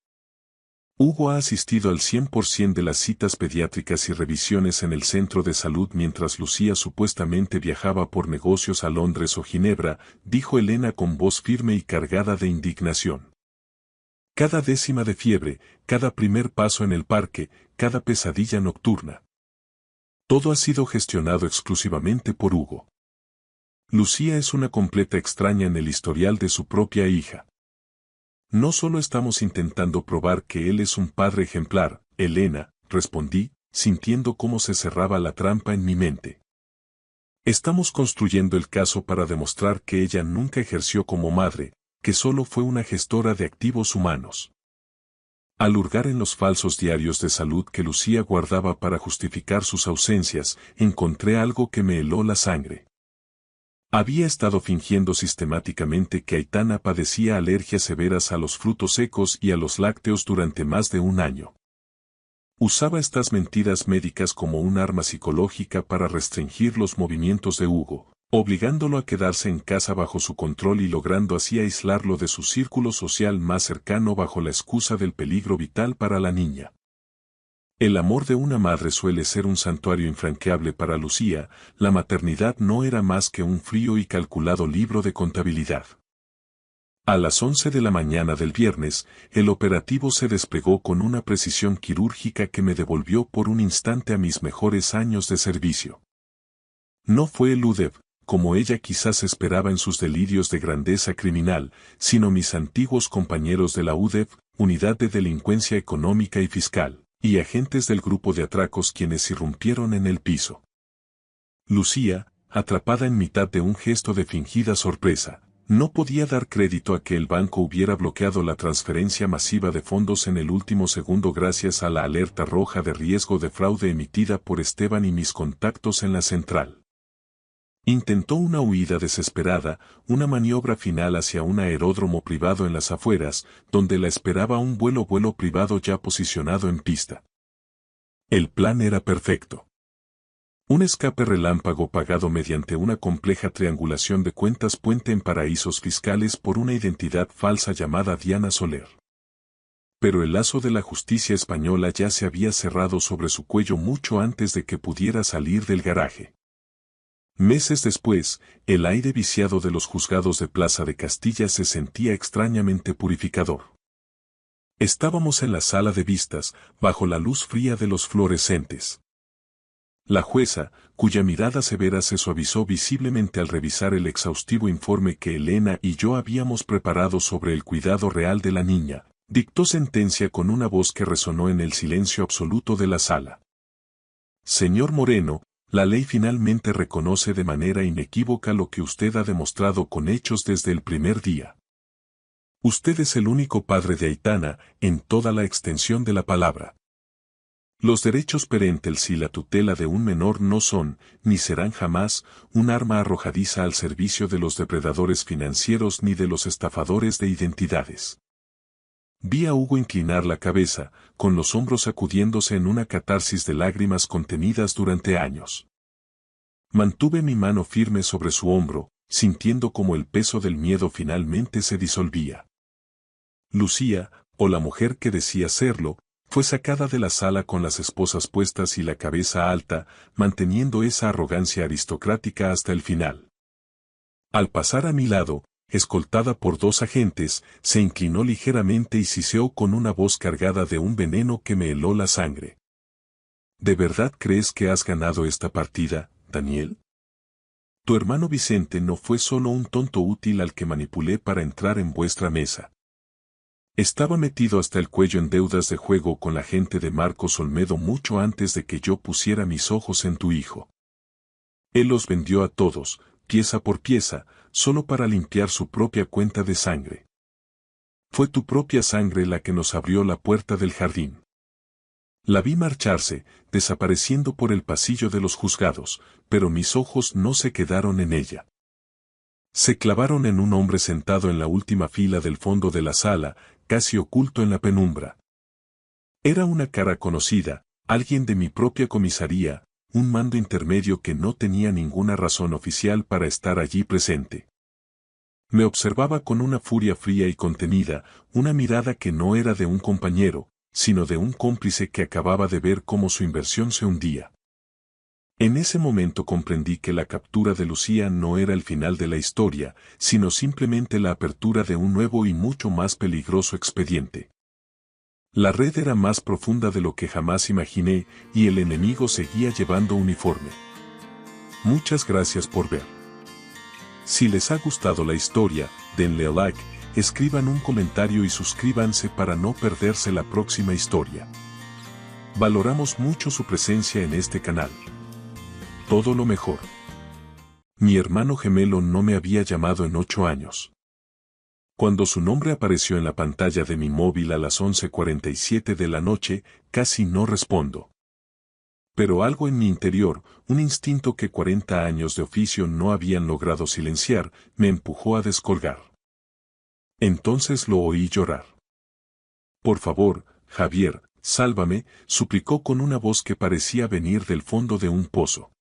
Hugo ha asistido al 100% de las citas pediátricas y revisiones en el centro de salud mientras Lucía supuestamente viajaba por negocios a Londres o Ginebra, dijo Elena con voz firme y cargada de indignación. Cada décima de fiebre, cada primer paso en el parque, cada pesadilla nocturna. Todo ha sido gestionado exclusivamente por Hugo. Lucía es una completa extraña en el historial de su propia hija. No solo estamos intentando probar que él es un padre ejemplar, Elena, respondí, sintiendo cómo se cerraba la trampa en mi mente. Estamos construyendo el caso para demostrar que ella nunca ejerció como madre, que solo fue una gestora de activos humanos. Al hurgar en los falsos diarios de salud que Lucía guardaba para justificar sus ausencias, encontré algo que me heló la sangre. Había estado fingiendo sistemáticamente que Aitana padecía alergias severas a los frutos secos y a los lácteos durante más de un año. Usaba estas mentiras médicas como un arma psicológica para restringir los movimientos de Hugo, obligándolo a quedarse en casa bajo su control y logrando así aislarlo de su círculo social más cercano bajo la excusa del peligro vital para la niña. El amor de una madre suele ser un santuario infranqueable para Lucía, la maternidad no era más que un frío y calculado libro de contabilidad. A las 11 de la mañana del viernes, el operativo se desplegó con una precisión quirúrgica que me devolvió por un instante a mis mejores años de servicio. No fue el UDEV, como ella quizás esperaba en sus delirios de grandeza criminal, sino mis antiguos compañeros de la UDEV, Unidad de Delincuencia Económica y Fiscal, y agentes del grupo de atracos quienes irrumpieron en el piso. Lucía, atrapada en mitad de un gesto de fingida sorpresa, no podía dar crédito a que el banco hubiera bloqueado la transferencia masiva de fondos en el último segundo gracias a la alerta roja de riesgo de fraude emitida por Esteban y mis contactos en la central. Intentó una huida desesperada, una maniobra final hacia un aeródromo privado en las afueras, donde la esperaba un vuelo privado ya posicionado en pista. El plan era perfecto. Un escape relámpago pagado mediante una compleja triangulación de cuentas puente en paraísos fiscales por una identidad falsa llamada Diana Soler. Pero el lazo de la justicia española ya se había cerrado sobre su cuello mucho antes de que pudiera salir del garaje. Meses después, el aire viciado de los juzgados de Plaza de Castilla se sentía extrañamente purificador. Estábamos en la sala de vistas, bajo la luz fría de los fluorescentes. La jueza, cuya mirada severa se suavizó visiblemente al revisar el exhaustivo informe que Elena y yo habíamos preparado sobre el cuidado real de la niña, dictó sentencia con una voz que resonó en el silencio absoluto de la sala. Señor Moreno, la ley finalmente reconoce de manera inequívoca lo que usted ha demostrado con hechos desde el primer día. Usted es el único padre de Aitana en toda la extensión de la palabra. Los derechos parentales y la tutela de un menor no son, ni serán jamás, un arma arrojadiza al servicio de los depredadores financieros ni de los estafadores de identidades. Vi a Hugo inclinar la cabeza, con los hombros sacudiéndose en una catarsis de lágrimas contenidas durante años. Mantuve mi mano firme sobre su hombro, sintiendo como el peso del miedo finalmente se disolvía. Lucía, o la mujer que decía serlo, fue sacada de la sala con las esposas puestas y la cabeza alta, manteniendo esa arrogancia aristocrática hasta el final. Al pasar a mi lado, escoltada por 2 agentes, se inclinó ligeramente y siseó con una voz cargada de un veneno que me heló la sangre. ¿De verdad crees que has ganado esta partida, Daniel? Tu hermano Vicente no fue solo un tonto útil al que manipulé para entrar en vuestra mesa. Estaba metido hasta el cuello en deudas de juego con la gente de Marcos Olmedo mucho antes de que yo pusiera mis ojos en tu hijo. Él los vendió a todos, pieza por pieza, solo para limpiar su propia cuenta de sangre. Fue tu propia sangre la que nos abrió la puerta del jardín. La vi marcharse, desapareciendo por el pasillo de los juzgados, pero mis ojos no se quedaron en ella. Se clavaron en un hombre sentado en la última fila del fondo de la sala, casi oculto en la penumbra. Era una cara conocida, alguien de mi propia comisaría, un mando intermedio que no tenía ninguna razón oficial para estar allí presente. Me observaba con una furia fría y contenida, una mirada que no era de un compañero, sino de un cómplice que acababa de ver cómo su inversión se hundía. En ese momento comprendí que la captura de Lucía no era el final de la historia, sino simplemente la apertura de un nuevo y mucho más peligroso expediente. La red era más profunda de lo que jamás imaginé, y el enemigo seguía llevando uniforme. Muchas gracias por ver. Si les ha gustado la historia, denle a like, escriban un comentario y suscríbanse para no perderse la próxima historia. Valoramos mucho su presencia en este canal. Todo lo mejor. Mi hermano gemelo no me había llamado en 8 años. Cuando su nombre apareció en la pantalla de mi móvil a las 11:47 de la noche, casi no respondo. Pero algo en mi interior, un instinto que 40 años de oficio no habían logrado silenciar, me empujó a descolgar. Entonces lo oí llorar. Por favor, Javier, sálvame, suplicó con una voz que parecía venir del fondo de un pozo.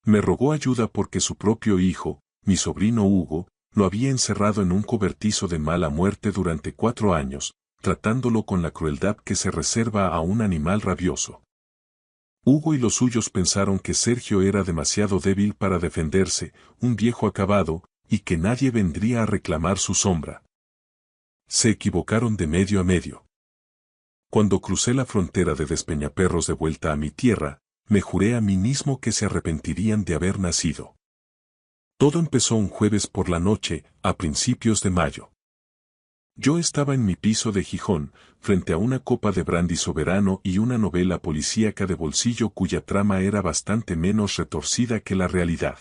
Me rogó ayuda porque su propio hijo, mi sobrino Hugo, lo había encerrado en un cobertizo de mala muerte durante 4 años, tratándolo con la crueldad que se reserva a un animal rabioso. Hugo y los suyos pensaron que Sergio era demasiado débil para defenderse, un viejo acabado, y que nadie vendría a reclamar su sombra. Se equivocaron de medio a medio. Cuando crucé la frontera de Despeñaperros de vuelta a mi tierra, me juré a mí mismo que se arrepentirían de haber nacido. Todo empezó un jueves por la noche, a principios de mayo. Yo estaba en mi piso de Gijón, frente a una copa de brandy soberano y una novela policíaca de bolsillo cuya trama era bastante menos retorcida que la realidad.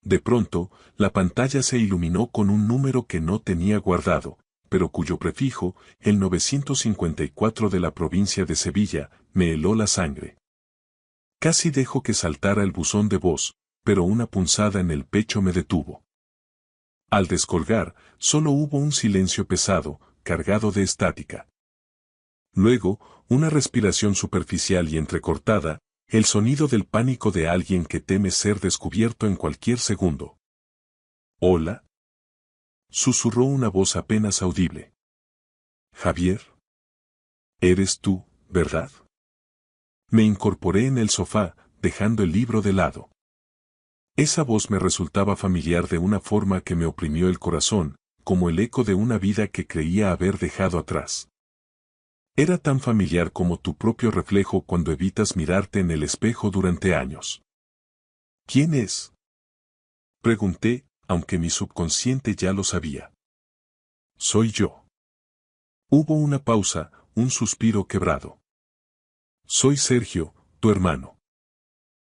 De pronto, la pantalla se iluminó con un número que no tenía guardado, pero cuyo prefijo, el 954 de la provincia de Sevilla, me heló la sangre. Casi dejo que saltara el buzón de voz, pero una punzada en el pecho me detuvo. Al descolgar, solo hubo un silencio pesado, cargado de estática. Luego, una respiración superficial y entrecortada, el sonido del pánico de alguien que teme ser descubierto en cualquier segundo. «¿Hola?», susurró una voz apenas audible. «Javier. Eres tú, ¿verdad?». Me incorporé en el sofá, dejando el libro de lado. Esa voz me resultaba familiar de una forma que me oprimió el corazón, como el eco de una vida que creía haber dejado atrás. Era tan familiar como tu propio reflejo cuando evitas mirarte en el espejo durante años. ¿Quién es?, pregunté, aunque mi subconsciente ya lo sabía. Soy yo. Hubo una pausa, un suspiro quebrado. Soy Sergio, tu hermano.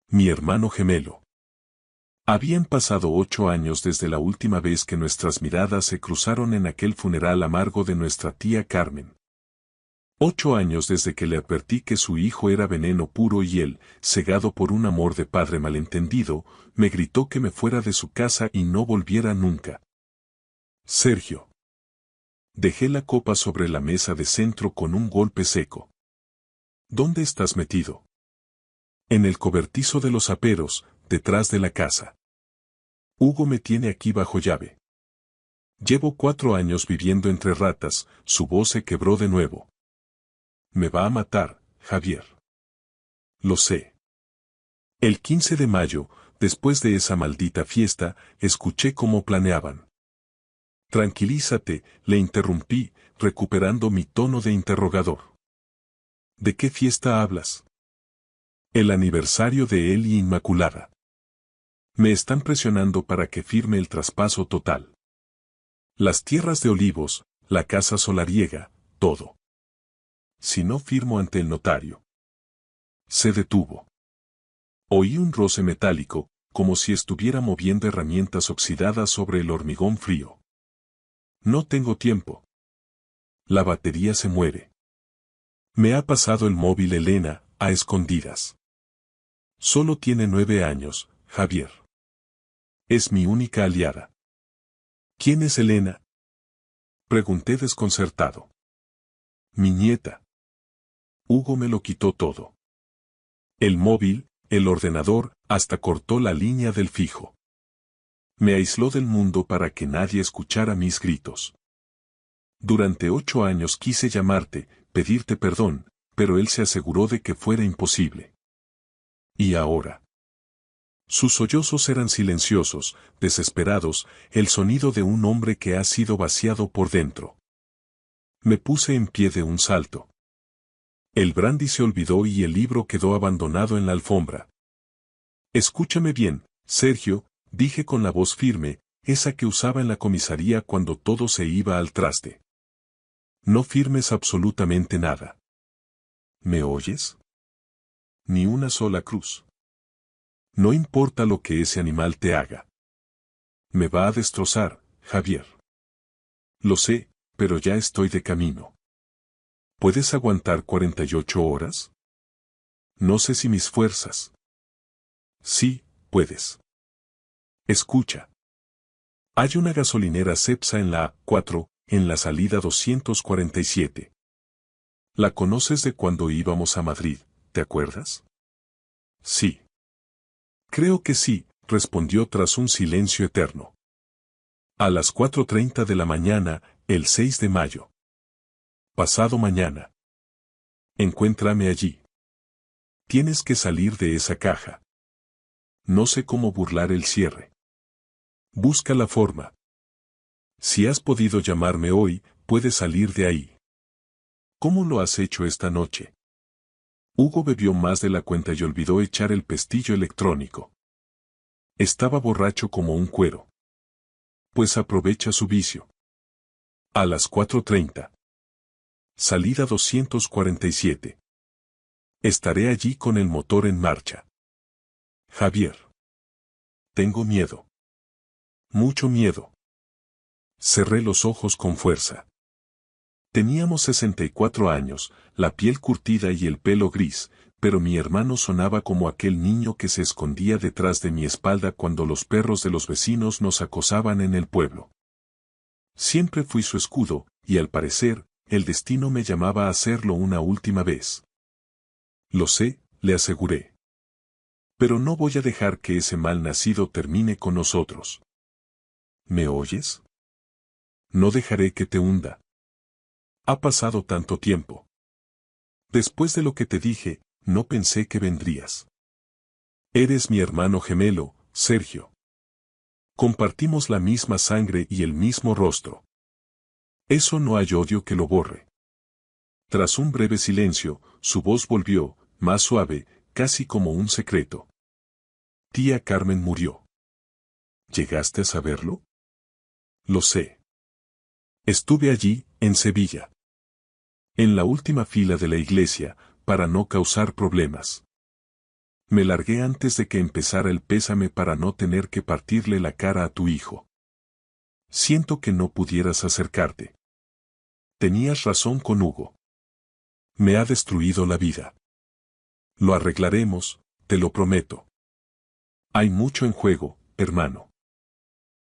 Mi hermano gemelo. Habían pasado 8 años desde la última vez que nuestras miradas se cruzaron en aquel funeral amargo de nuestra tía Carmen. 8 años desde que le advertí que su hijo era veneno puro y él, cegado por un amor de padre malentendido, me gritó que me fuera de su casa y no volviera nunca. Sergio. Dejé la copa sobre la mesa de centro con un golpe seco. ¿Dónde estás metido? En el cobertizo de los aperos, detrás de la casa. Hugo me tiene aquí bajo llave. Llevo 4 años viviendo entre ratas, su voz se quebró de nuevo. Me va a matar, Javier. Lo sé. El 15 de mayo, después de esa maldita fiesta, escuché cómo planeaban. Tranquilízate, le interrumpí, recuperando mi tono de interrogador. ¿De qué fiesta hablas? El aniversario de él y Inmaculada. Me están presionando para que firme el traspaso total. Las tierras de Olivos, la casa solariega, todo. Si no firmo ante el notario. Se detuvo. Oí un roce metálico, como si estuviera moviendo herramientas oxidadas sobre el hormigón frío. No tengo tiempo. La batería se muere. Me ha pasado el móvil Elena, a escondidas. Solo tiene 9 años, Javier. Es mi única aliada. ¿Quién es Elena? Pregunté desconcertado. Mi nieta. Hugo me lo quitó todo. El móvil, el ordenador, hasta cortó la línea del fijo. Me aisló del mundo para que nadie escuchara mis gritos. Durante 8 años quise llamarte, pedirte perdón, pero él se aseguró de que fuera imposible. ¿Y ahora? Sus sollozos eran silenciosos, desesperados, el sonido de un hombre que ha sido vaciado por dentro. Me puse en pie de un salto. El brandy se olvidó y el libro quedó abandonado en la alfombra. Escúchame bien, Sergio, dije con la voz firme, esa que usaba en la comisaría cuando todo se iba al traste. No firmes absolutamente nada. ¿Me oyes? Ni una sola cruz. No importa lo que ese animal te haga. Me va a destrozar, Javier. Lo sé, pero ya estoy de camino. ¿Puedes aguantar 48 horas? No sé si mis fuerzas. Sí, puedes. Escucha. Hay una gasolinera Cepsa en la A4, en la salida 247. ¿La conoces de cuando íbamos a Madrid, te acuerdas? Sí. Creo que sí, respondió tras un silencio eterno. A las 4:30 de la mañana, el 6 de mayo. Pasado mañana. Encuéntrame allí. Tienes que salir de esa caja. No sé cómo burlar el cierre. Busca la forma. Si has podido llamarme hoy, puedes salir de ahí. ¿Cómo lo has hecho esta noche? Hugo bebió más de la cuenta y olvidó echar el pestillo electrónico. Estaba borracho como un cuero. Pues aprovecha su vicio. A las 4:30. Salida 247. Estaré allí con el motor en marcha. Javier. Tengo miedo. Mucho miedo. Cerré los ojos con fuerza. Teníamos 64 años, la piel curtida y el pelo gris, pero mi hermano sonaba como aquel niño que se escondía detrás de mi espalda cuando los perros de los vecinos nos acosaban en el pueblo. Siempre fui su escudo, y al parecer, el destino me llamaba a hacerlo una última vez. Lo sé, le aseguré. Pero no voy a dejar que ese mal nacido termine con nosotros. ¿Me oyes? No dejaré que te hunda. Ha pasado tanto tiempo. Después de lo que te dije, no pensé que vendrías. Eres mi hermano gemelo, Sergio. Compartimos la misma sangre y el mismo rostro. Eso no hay odio que lo borre. Tras un breve silencio, su voz volvió, más suave, casi como un secreto. Tía Carmen murió. ¿Llegaste a saberlo? Lo sé. Estuve allí, en Sevilla. En la última fila de la iglesia, para no causar problemas. Me largué antes de que empezara el pésame para no tener que partirle la cara a tu hijo. Siento que no pudieras acercarte. Tenías razón con Hugo. Me ha destruido la vida. Lo arreglaremos, te lo prometo. Hay mucho en juego, hermano.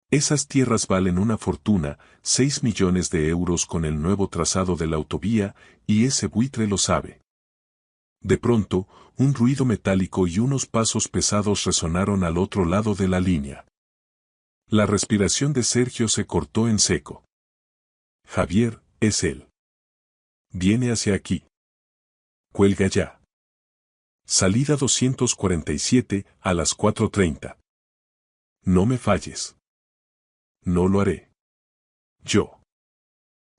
Esas tierras valen una fortuna, 6 millones de euros con el nuevo trazado de la autovía, y ese buitre lo sabe. De pronto, un ruido metálico y unos pasos pesados resonaron al otro lado de la línea. La respiración de Sergio se cortó en seco. Javier, es él. Viene hacia aquí. Cuelga ya. Salida 247, a las 4:30. No me falles. No lo haré. Yo.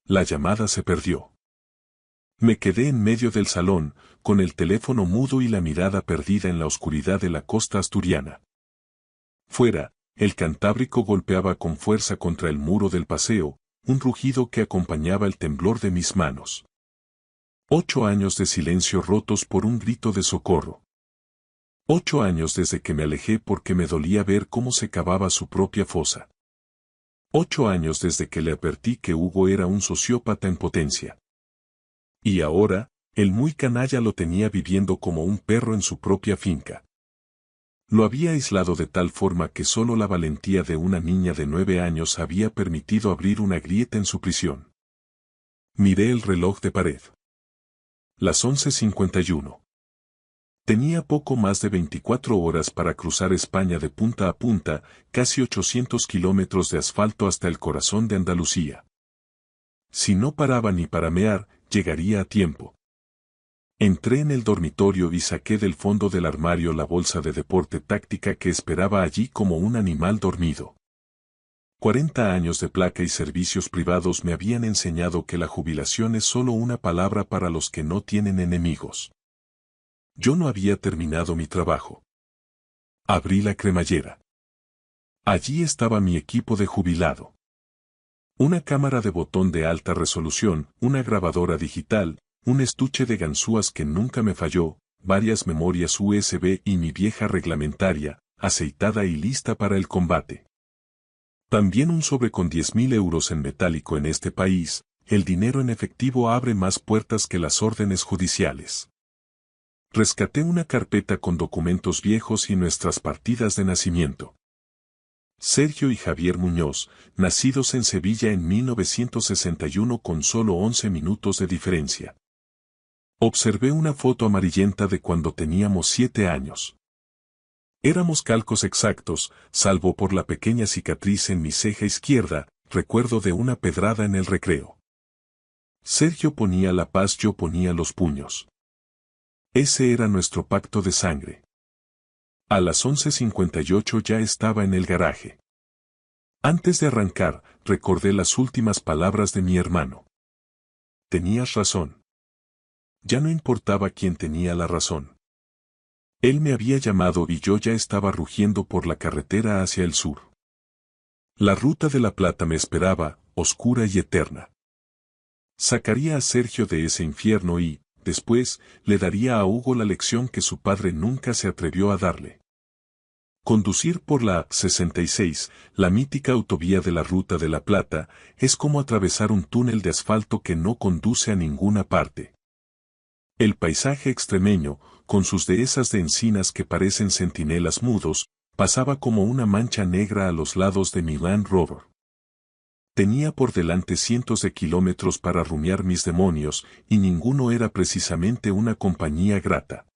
La llamada se perdió. Me quedé en medio del salón, con el teléfono mudo y la mirada perdida en la oscuridad de la costa asturiana. Fuera, el Cantábrico golpeaba con fuerza contra el muro del paseo, un rugido que acompañaba el temblor de mis manos. 8 años de silencio rotos por un grito de socorro. 8 años desde que me alejé porque me dolía ver cómo se cavaba su propia fosa. 8 años desde que le advertí que Hugo era un sociópata en potencia. Y ahora, el muy canalla lo tenía viviendo como un perro en su propia finca. Lo había aislado de tal forma que solo la valentía de una niña de 9 años había permitido abrir una grieta en su prisión. Miré el reloj de pared. Las 11:51. Tenía poco más de 24 horas para cruzar España de punta a punta, casi 800 kilómetros de asfalto hasta el corazón de Andalucía. Si no paraba ni para mear, llegaría a tiempo. Entré en el dormitorio y saqué del fondo del armario la bolsa de deporte táctica que esperaba allí como un animal dormido. 40 años de placa y servicios privados me habían enseñado que la jubilación es solo una palabra para los que no tienen enemigos. Yo no había terminado mi trabajo. Abrí la cremallera. Allí estaba mi equipo de jubilado. Una cámara de botón de alta resolución, una grabadora digital, un estuche de ganzúas que nunca me falló, varias memorias USB y mi vieja reglamentaria, aceitada y lista para el combate. También un sobre con 10.000 euros en metálico en este país, el dinero en efectivo abre más puertas que las órdenes judiciales. Rescaté una carpeta con documentos viejos y nuestras partidas de nacimiento. Sergio y Javier Muñoz, nacidos en Sevilla en 1961 con solo 11 minutos de diferencia. Observé una foto amarillenta de cuando teníamos 7 años. Éramos calcos exactos, salvo por la pequeña cicatriz en mi ceja izquierda, recuerdo de una pedrada en el recreo. Sergio ponía la paz, yo ponía los puños. Ese era nuestro pacto de sangre. A las 11:58 ya estaba en el garaje. Antes de arrancar, recordé las últimas palabras de mi hermano. Tenías razón. Ya no importaba quién tenía la razón. Él me había llamado y yo ya estaba rugiendo por la carretera hacia el sur. La ruta de la Plata me esperaba, oscura y eterna. Sacaría a Sergio de ese infierno y, después, le daría a Hugo la lección que su padre nunca se atrevió a darle. Conducir por la 66, la mítica autovía de la Ruta de la Plata, es como atravesar un túnel de asfalto que no conduce a ninguna parte. El paisaje extremeño, con sus dehesas de encinas que parecen centinelas mudos, pasaba como una mancha negra a los lados de mi Land Rover. Tenía por delante cientos de kilómetros para rumiar mis demonios, y ninguno era precisamente una compañía grata.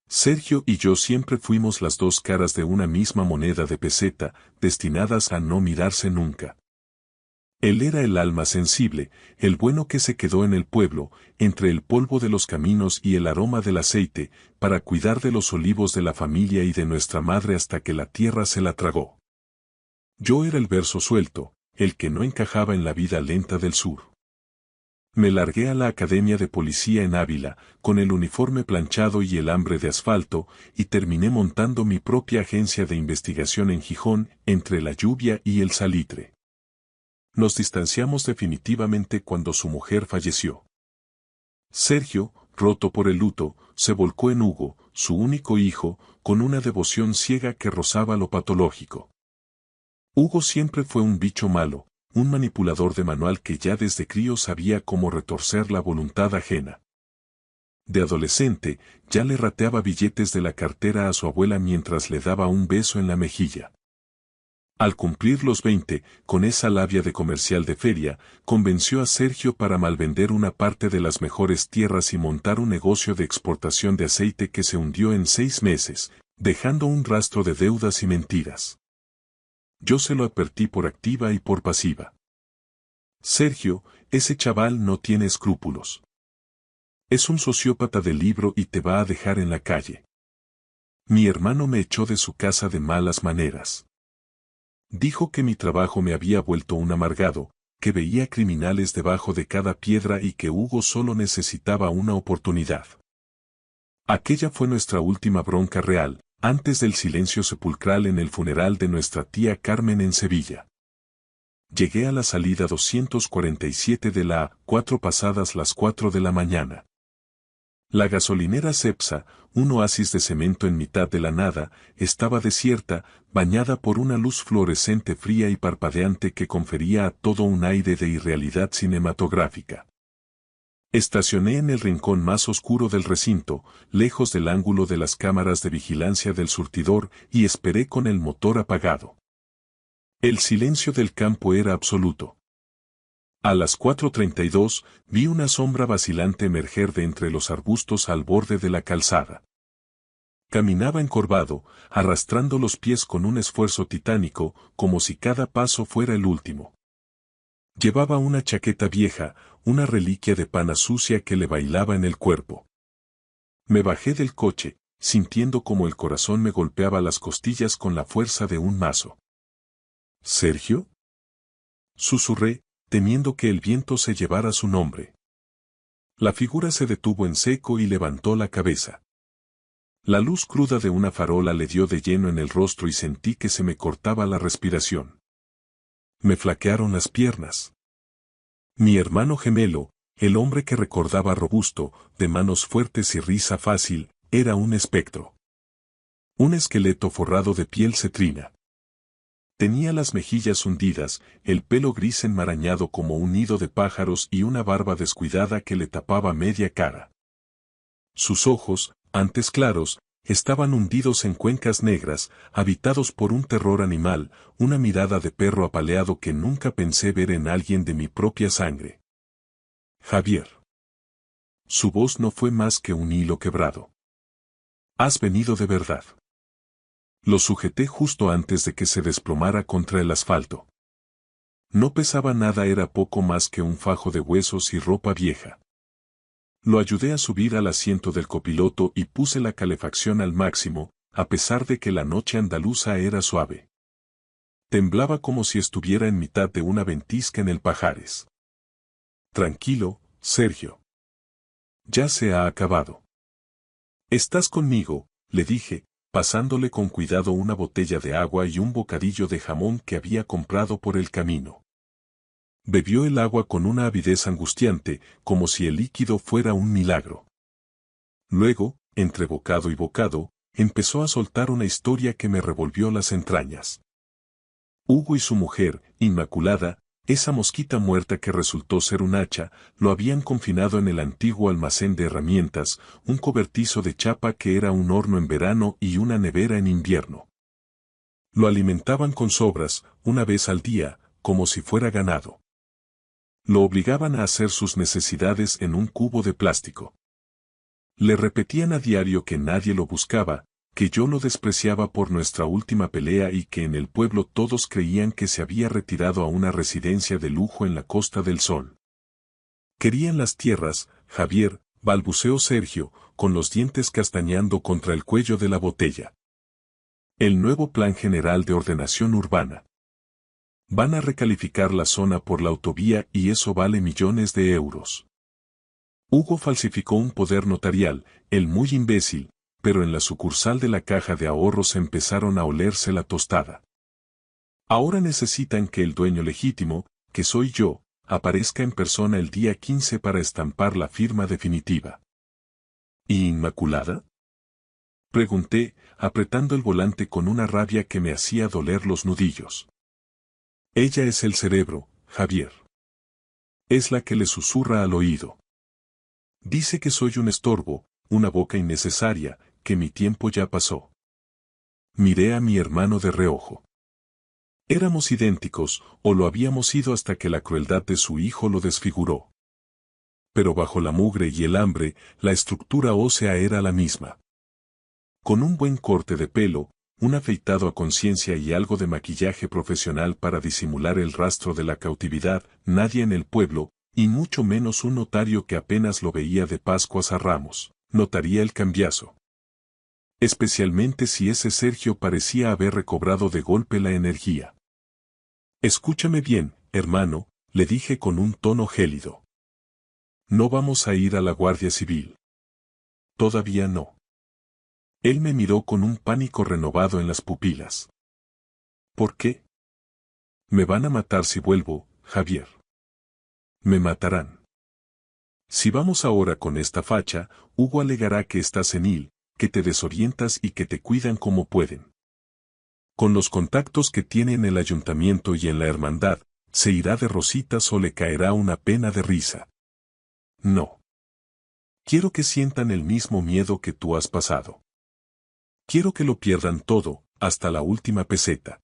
Sergio y yo siempre fuimos las dos caras de una misma moneda de peseta, destinadas a no mirarse nunca. Él era el alma sensible, el bueno que se quedó en el pueblo, entre el polvo de los caminos y el aroma del aceite, para cuidar de los olivos de la familia y de nuestra madre hasta que la tierra se la tragó. Yo era el verso suelto, el que no encajaba en la vida lenta del sur. Me largué a la Academia de Policía en Ávila, con el uniforme planchado y el hambre de asfalto, y terminé montando mi propia agencia de investigación en Gijón, entre la lluvia y el salitre. Nos distanciamos definitivamente cuando su mujer falleció. Sergio, roto por el luto, se volcó en Hugo, su único hijo, con una devoción ciega que rozaba lo patológico. Hugo siempre fue un bicho malo, un manipulador de manual que ya desde crío sabía cómo retorcer la voluntad ajena. De adolescente, ya le rateaba billetes de la cartera a su abuela mientras le daba un beso en la mejilla. Al cumplir los 20, con esa labia de comercial de feria, convenció a Sergio para malvender una parte de las mejores tierras y montar un negocio de exportación de aceite que se hundió en 6 meses, dejando un rastro de deudas y mentiras. Yo se lo advertí por activa y por pasiva. Sergio, ese chaval no tiene escrúpulos. Es un sociópata del libro y te va a dejar en la calle. Mi hermano me echó de su casa de malas maneras. Dijo que mi trabajo me había vuelto un amargado, que veía criminales debajo de cada piedra y que Hugo solo necesitaba una oportunidad. Aquella fue nuestra última bronca real, antes del silencio sepulcral en el funeral de nuestra tía Carmen en Sevilla. Llegué a la salida 247 de la A4 pasadas las 4 de la mañana. La gasolinera Cepsa, un oasis de cemento en mitad de la nada, estaba desierta, bañada por una luz fluorescente fría y parpadeante que confería a todo un aire de irrealidad cinematográfica. Estacioné en el rincón más oscuro del recinto, lejos del ángulo de las cámaras de vigilancia del surtidor, y esperé con el motor apagado. El silencio del campo era absoluto. A las 4:32 vi una sombra vacilante emerger de entre los arbustos al borde de la calzada. Caminaba encorvado, arrastrando los pies con un esfuerzo titánico, como si cada paso fuera el último. Llevaba una chaqueta vieja, una reliquia de pana sucia que le bailaba en el cuerpo. Me bajé del coche, sintiendo como el corazón me golpeaba las costillas con la fuerza de un mazo. ¿Sergio? Susurré, temiendo que el viento se llevara su nombre. La figura se detuvo en seco y levantó la cabeza. La luz cruda de una farola le dio de lleno en el rostro y sentí que se me cortaba la respiración. Me flaquearon las piernas. Mi hermano gemelo, el hombre que recordaba robusto, de manos fuertes y risa fácil, era un espectro. Un esqueleto forrado de piel cetrina. Tenía las mejillas hundidas, el pelo gris enmarañado como un nido de pájaros y una barba descuidada que le tapaba media cara. Sus ojos, antes claros, estaban hundidos en cuencas negras, habitados por un terror animal, una mirada de perro apaleado que nunca pensé ver en alguien de mi propia sangre. Javier. Su voz no fue más que un hilo quebrado. ¿Has venido de verdad? Lo sujeté justo antes de que se desplomara contra el asfalto. No pesaba nada, era poco más que un fajo de huesos y ropa vieja. Lo ayudé a subir al asiento del copiloto y puse la calefacción al máximo, a pesar de que la noche andaluza era suave. Temblaba como si estuviera en mitad de una ventisca en el Pajares. Tranquilo, Sergio. Ya se ha acabado. ¿Estás conmigo?, le dije, pasándole con cuidado una botella de agua y un bocadillo de jamón que había comprado por el camino. Bebió el agua con una avidez angustiante, como si el líquido fuera un milagro. Luego, entre bocado y bocado, empezó a soltar una historia que me revolvió las entrañas. Hugo y su mujer, Inmaculada, esa mosquita muerta que resultó ser un hacha, lo habían confinado en el antiguo almacén de herramientas, un cobertizo de chapa que era un horno en verano y una nevera en invierno. Lo alimentaban con sobras, una vez al día, como si fuera ganado. Lo obligaban a hacer sus necesidades en un cubo de plástico. Le repetían a diario que nadie lo buscaba, que yo lo despreciaba por nuestra última pelea y que en el pueblo todos creían que se había retirado a una residencia de lujo en la Costa del Sol. Querían las tierras, Javier, balbuceó Sergio, con los dientes castañando contra el cuello de la botella. El nuevo Plan General de Ordenación Urbana. Van a recalificar la zona por la autovía y eso vale millones de euros. Hugo falsificó un poder notarial, el muy imbécil, pero en la sucursal de la Caja de Ahorros empezaron a olerse la tostada. Ahora necesitan que el dueño legítimo, que soy yo, aparezca en persona el día 15 para estampar la firma definitiva. ¿Y Inmaculada? Pregunté, apretando el volante con una rabia que me hacía doler los nudillos. Ella es el cerebro, Javier. Es la que le susurra al oído. Dice que soy un estorbo, una boca innecesaria, que mi tiempo ya pasó. Miré a mi hermano de reojo. Éramos idénticos, o lo habíamos sido hasta que la crueldad de su hijo lo desfiguró. Pero bajo la mugre y el hambre, la estructura ósea era la misma. Con un buen corte de pelo, un afeitado a conciencia y algo de maquillaje profesional para disimular el rastro de la cautividad, nadie en el pueblo, y mucho menos un notario que apenas lo veía de Pascuas a Ramos, notaría el cambiazo. Especialmente si ese Sergio parecía haber recobrado de golpe la energía. Escúchame bien, hermano, le dije con un tono gélido. No vamos a ir a la Guardia Civil. Todavía no. Él me miró con un pánico renovado en las pupilas. ¿Por qué? Me van a matar si vuelvo, Javier. Me matarán. Si vamos ahora con esta facha, Hugo alegará que estás senil, que te desorientas y que te cuidan como pueden. Con los contactos que tiene en el ayuntamiento y en la hermandad, se irá de rositas o le caerá una pena de risa. No. Quiero que sientan el mismo miedo que tú has pasado. Quiero que lo pierdan todo, hasta la última peseta.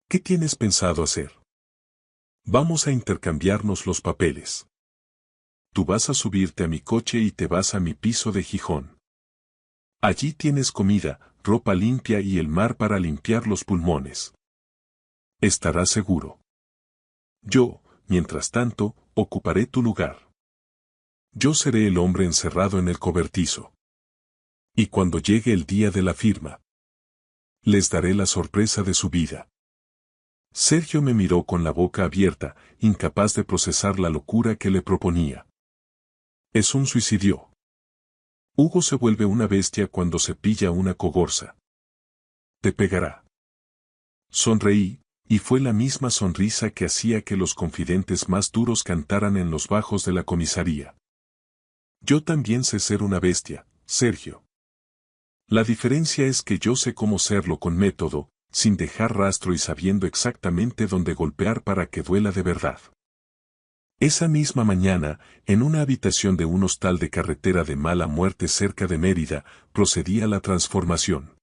¿Qué tienes pensado hacer? Vamos a intercambiarnos los papeles. Tú vas a subirte a mi coche y te vas a mi piso de Gijón. Allí tienes comida, ropa limpia y el mar para limpiar los pulmones. Estarás seguro. Yo, mientras tanto, ocuparé tu lugar. Yo seré el hombre encerrado en el cobertizo. Y cuando llegue el día de la firma, les daré la sorpresa de su vida. Sergio me miró con la boca abierta, incapaz de procesar la locura que le proponía. Es un suicidio. Hugo se vuelve una bestia cuando se pilla una cogorza. Te pegará. Sonreí, y fue la misma sonrisa que hacía que los confidentes más duros cantaran en los bajos de la comisaría. Yo también sé ser una bestia, Sergio. La diferencia es que yo sé cómo serlo con método, sin dejar rastro y sabiendo exactamente dónde golpear para que duela de verdad. Esa misma mañana, en una habitación de un hostal de carretera de mala muerte cerca de Mérida, procedí a la transformación.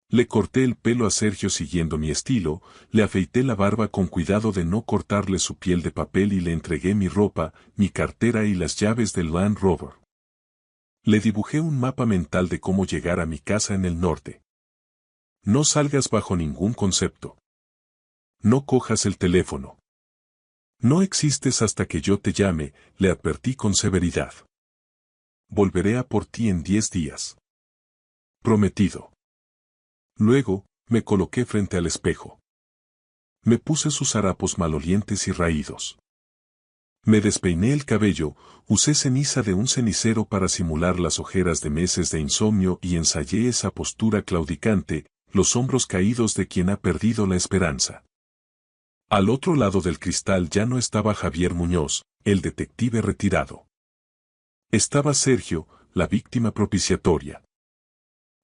Le corté el pelo a Sergio siguiendo mi estilo, le afeité la barba con cuidado de no cortarle su piel de papel y le entregué mi ropa, mi cartera y las llaves del Land Rover. Le dibujé un mapa mental de cómo llegar a mi casa en el norte. No salgas bajo ningún concepto. No cojas el teléfono. No existes hasta que yo te llame, le advertí con severidad. Volveré a por ti en 10 días. Prometido. Luego, me coloqué frente al espejo. Me puse sus harapos malolientes y raídos. Me despeiné el cabello, usé ceniza de un cenicero para simular las ojeras de meses de insomnio y ensayé esa postura claudicante, los hombros caídos de quien ha perdido la esperanza. Al otro lado del cristal ya no estaba Javier Muñoz, el detective retirado. Estaba Sergio, la víctima propiciatoria.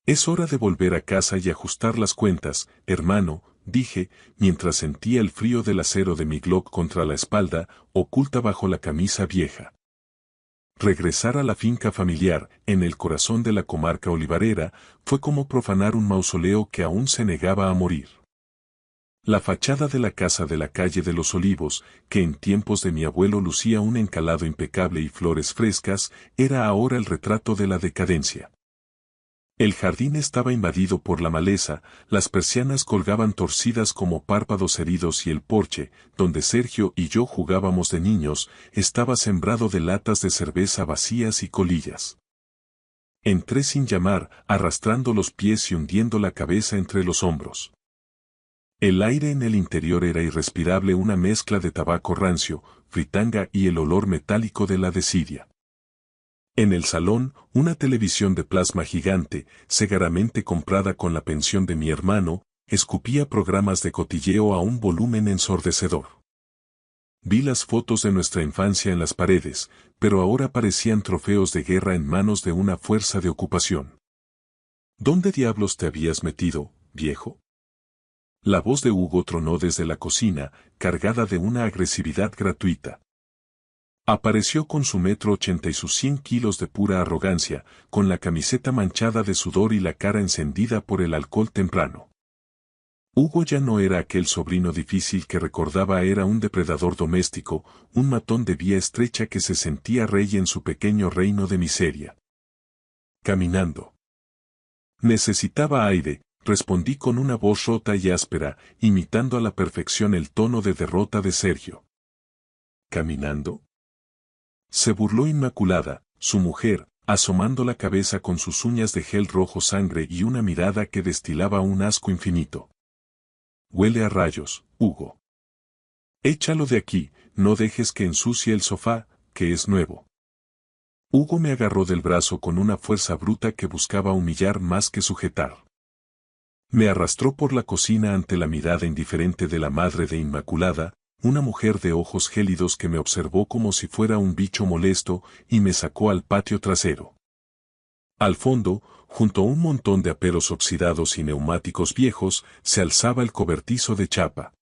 Es hora de volver a casa y ajustar las cuentas, hermano, dije, mientras sentía el frío del acero de mi Glock contra la espalda, oculta bajo la camisa vieja. Regresar a la finca familiar, en el corazón de la comarca olivarera, fue como profanar un mausoleo que aún se negaba a morir. La fachada de la casa de la calle de los Olivos, que en tiempos de mi abuelo lucía un encalado impecable y flores frescas, era ahora el retrato de la decadencia. El jardín estaba invadido por la maleza, las persianas colgaban torcidas como párpados heridos y el porche, donde Sergio y yo jugábamos de niños, estaba sembrado de latas de cerveza vacías y colillas. Entré sin llamar, arrastrando los pies y hundiendo la cabeza entre los hombros. El aire en el interior era irrespirable, una mezcla de tabaco rancio, fritanga y el olor metálico de la desidia. En el salón, una televisión de plasma gigante, segaramente comprada con la pensión de mi hermano, escupía programas de cotilleo a un volumen ensordecedor. Vi las fotos de nuestra infancia en las paredes, pero ahora parecían trofeos de guerra en manos de una fuerza de ocupación. ¿Dónde diablos te habías metido, viejo? La voz de Hugo tronó desde la cocina, cargada de una agresividad gratuita. Apareció con su 1,80 m y sus 100 kilos de pura arrogancia, con la camiseta manchada de sudor y la cara encendida por el alcohol temprano. Hugo ya no era aquel sobrino difícil que recordaba, era un depredador doméstico, un matón de vía estrecha que se sentía rey en su pequeño reino de miseria. Caminando. Necesitaba aire, respondí con una voz rota y áspera, imitando a la perfección el tono de derrota de Sergio. ¿Caminando? Se burló Inmaculada, su mujer, asomando la cabeza con sus uñas de gel rojo sangre y una mirada que destilaba un asco infinito. Huele a rayos, Hugo. Échalo de aquí, no dejes que ensucie el sofá, que es nuevo. Hugo me agarró del brazo con una fuerza bruta que buscaba humillar más que sujetar. Me arrastró por la cocina ante la mirada indiferente de la madre de Inmaculada, una mujer de ojos gélidos que me observó como si fuera un bicho molesto, y me sacó al patio trasero. Al fondo, junto a un montón de aperos oxidados y neumáticos viejos, se alzaba el cobertizo de chapa.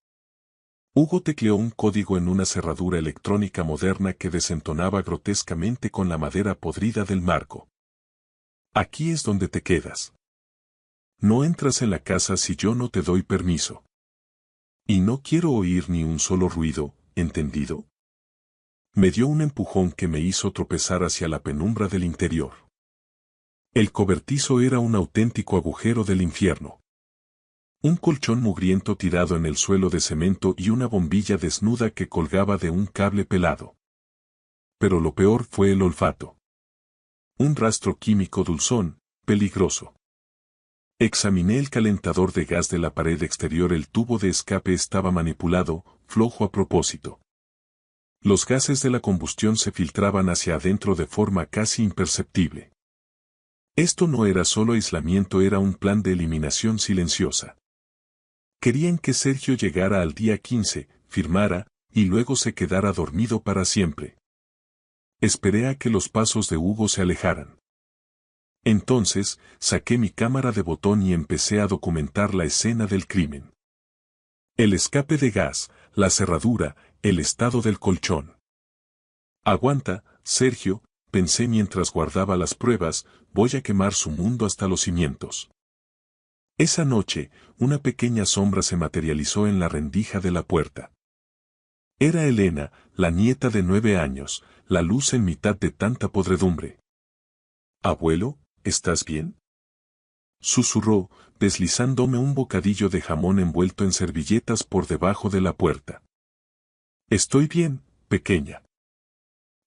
Hugo tecleó un código en una cerradura electrónica moderna que desentonaba grotescamente con la madera podrida del marco. Aquí es donde te quedas. No entras en la casa si yo no te doy permiso. Y no quiero oír ni un solo ruido, ¿entendido? Me dio un empujón que me hizo tropezar hacia la penumbra del interior. El cobertizo era un auténtico agujero del infierno. Un colchón mugriento tirado en el suelo de cemento y una bombilla desnuda que colgaba de un cable pelado. Pero lo peor fue el olfato. Un rastro químico dulzón, peligroso. Examiné el calentador de gas de la pared exterior. El tubo de escape estaba manipulado, flojo a propósito. Los gases de la combustión se filtraban hacia adentro de forma casi imperceptible. Esto no era solo aislamiento, era un plan de eliminación silenciosa. Querían que Sergio llegara al día 15, firmara, y luego se quedara dormido para siempre. Esperé a que los pasos de Hugo se alejaran. Entonces, saqué mi cámara de botón y empecé a documentar la escena del crimen. El escape de gas, la cerradura, el estado del colchón. Aguanta, Sergio, pensé mientras guardaba las pruebas, voy a quemar su mundo hasta los cimientos. Esa noche, una pequeña sombra se materializó en la rendija de la puerta. Era Elena, la nieta de 9 años, la luz en mitad de tanta podredumbre. «Abuelo, ¿estás bien?», susurró, deslizándome un bocadillo de jamón envuelto en servilletas por debajo de la puerta. «Estoy bien, pequeña».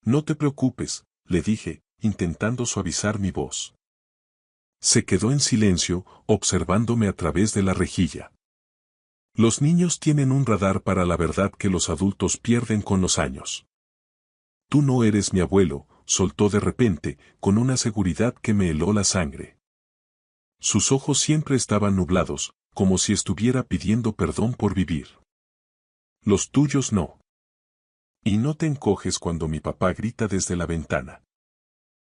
«No te preocupes», le dije, intentando suavizar mi voz. Se quedó en silencio, observándome a través de la rejilla. Los niños tienen un radar para la verdad que los adultos pierden con los años. «Tú no eres mi abuelo», soltó de repente, con una seguridad que me heló la sangre. Sus ojos siempre estaban nublados, como si estuviera pidiendo perdón por vivir. «Los tuyos no. Y no te encoges cuando mi papá grita desde la ventana».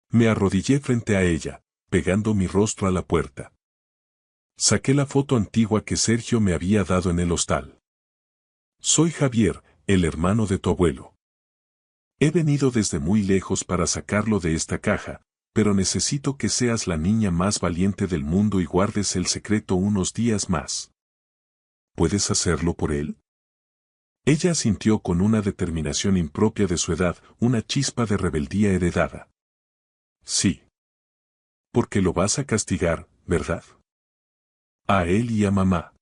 Me arrodillé frente a ella, pegando mi rostro a la puerta. Saqué la foto antigua que Sergio me había dado en el hostal. «Soy Javier, el hermano de tu abuelo. He venido desde muy lejos para sacarlo de esta caja, pero necesito que seas la niña más valiente del mundo y guardes el secreto unos días más. ¿Puedes hacerlo por él?». Ella asintió con una determinación impropia de su edad, una chispa de rebeldía heredada. «Sí. Porque lo vas a castigar, ¿verdad? A él y a mamá».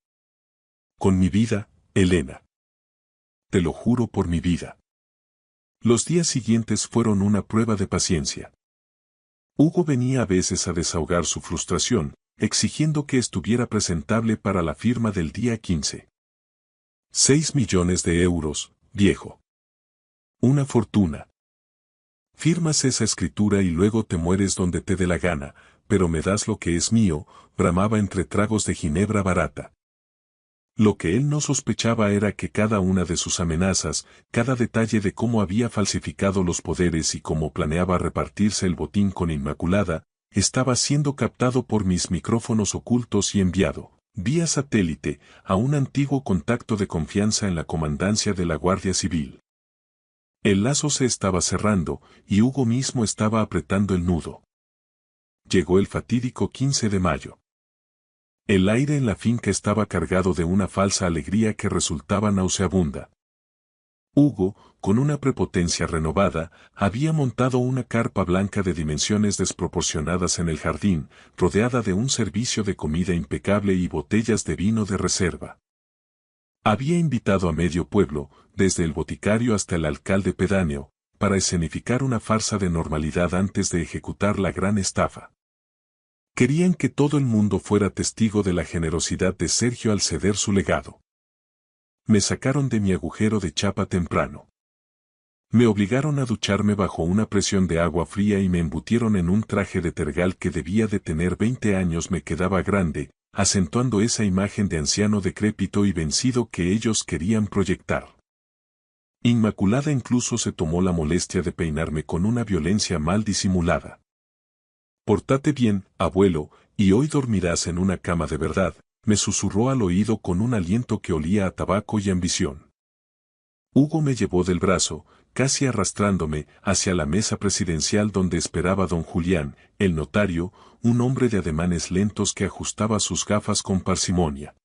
«Con mi vida, Elena. Te lo juro por mi vida». Los días siguientes fueron una prueba de paciencia. Hugo venía a veces a desahogar su frustración, exigiendo que estuviera presentable para la firma del día 15. 6 millones de euros, viejo. Una fortuna. Firmas esa escritura y luego te mueres donde te dé la gana, pero me das lo que es mío, bramaba entre tragos de ginebra barata. Lo que él no sospechaba era que cada una de sus amenazas, cada detalle de cómo había falsificado los poderes y cómo planeaba repartirse el botín con Inmaculada, estaba siendo captado por mis micrófonos ocultos y enviado, vía satélite, a un antiguo contacto de confianza en la comandancia de la Guardia Civil. El lazo se estaba cerrando, y Hugo mismo estaba apretando el nudo. Llegó el fatídico 15 de mayo. El aire en la finca estaba cargado de una falsa alegría que resultaba nauseabunda. Hugo, con una prepotencia renovada, había montado una carpa blanca de dimensiones desproporcionadas en el jardín, rodeada de un servicio de comida impecable y botellas de vino de reserva. Había invitado a medio pueblo, desde el boticario hasta el alcalde pedáneo, para escenificar una farsa de normalidad antes de ejecutar la gran estafa. Querían que todo el mundo fuera testigo de la generosidad de Sergio al ceder su legado. Me sacaron de mi agujero de chapa temprano. Me obligaron a ducharme bajo una presión de agua fría y me embutieron en un traje de tergal que debía de tener 20 años. Me quedaba grande, acentuando esa imagen de anciano decrépito y vencido que ellos querían proyectar. Inmaculada incluso se tomó la molestia de peinarme con una violencia mal disimulada. «Pórtate bien, abuelo, y hoy dormirás en una cama de verdad», me susurró al oído con un aliento que olía a tabaco y ambición. Hugo me llevó del brazo, casi arrastrándome, hacia la mesa presidencial donde esperaba don Julián, el notario, un hombre de ademanes lentos que ajustaba sus gafas con parsimonia.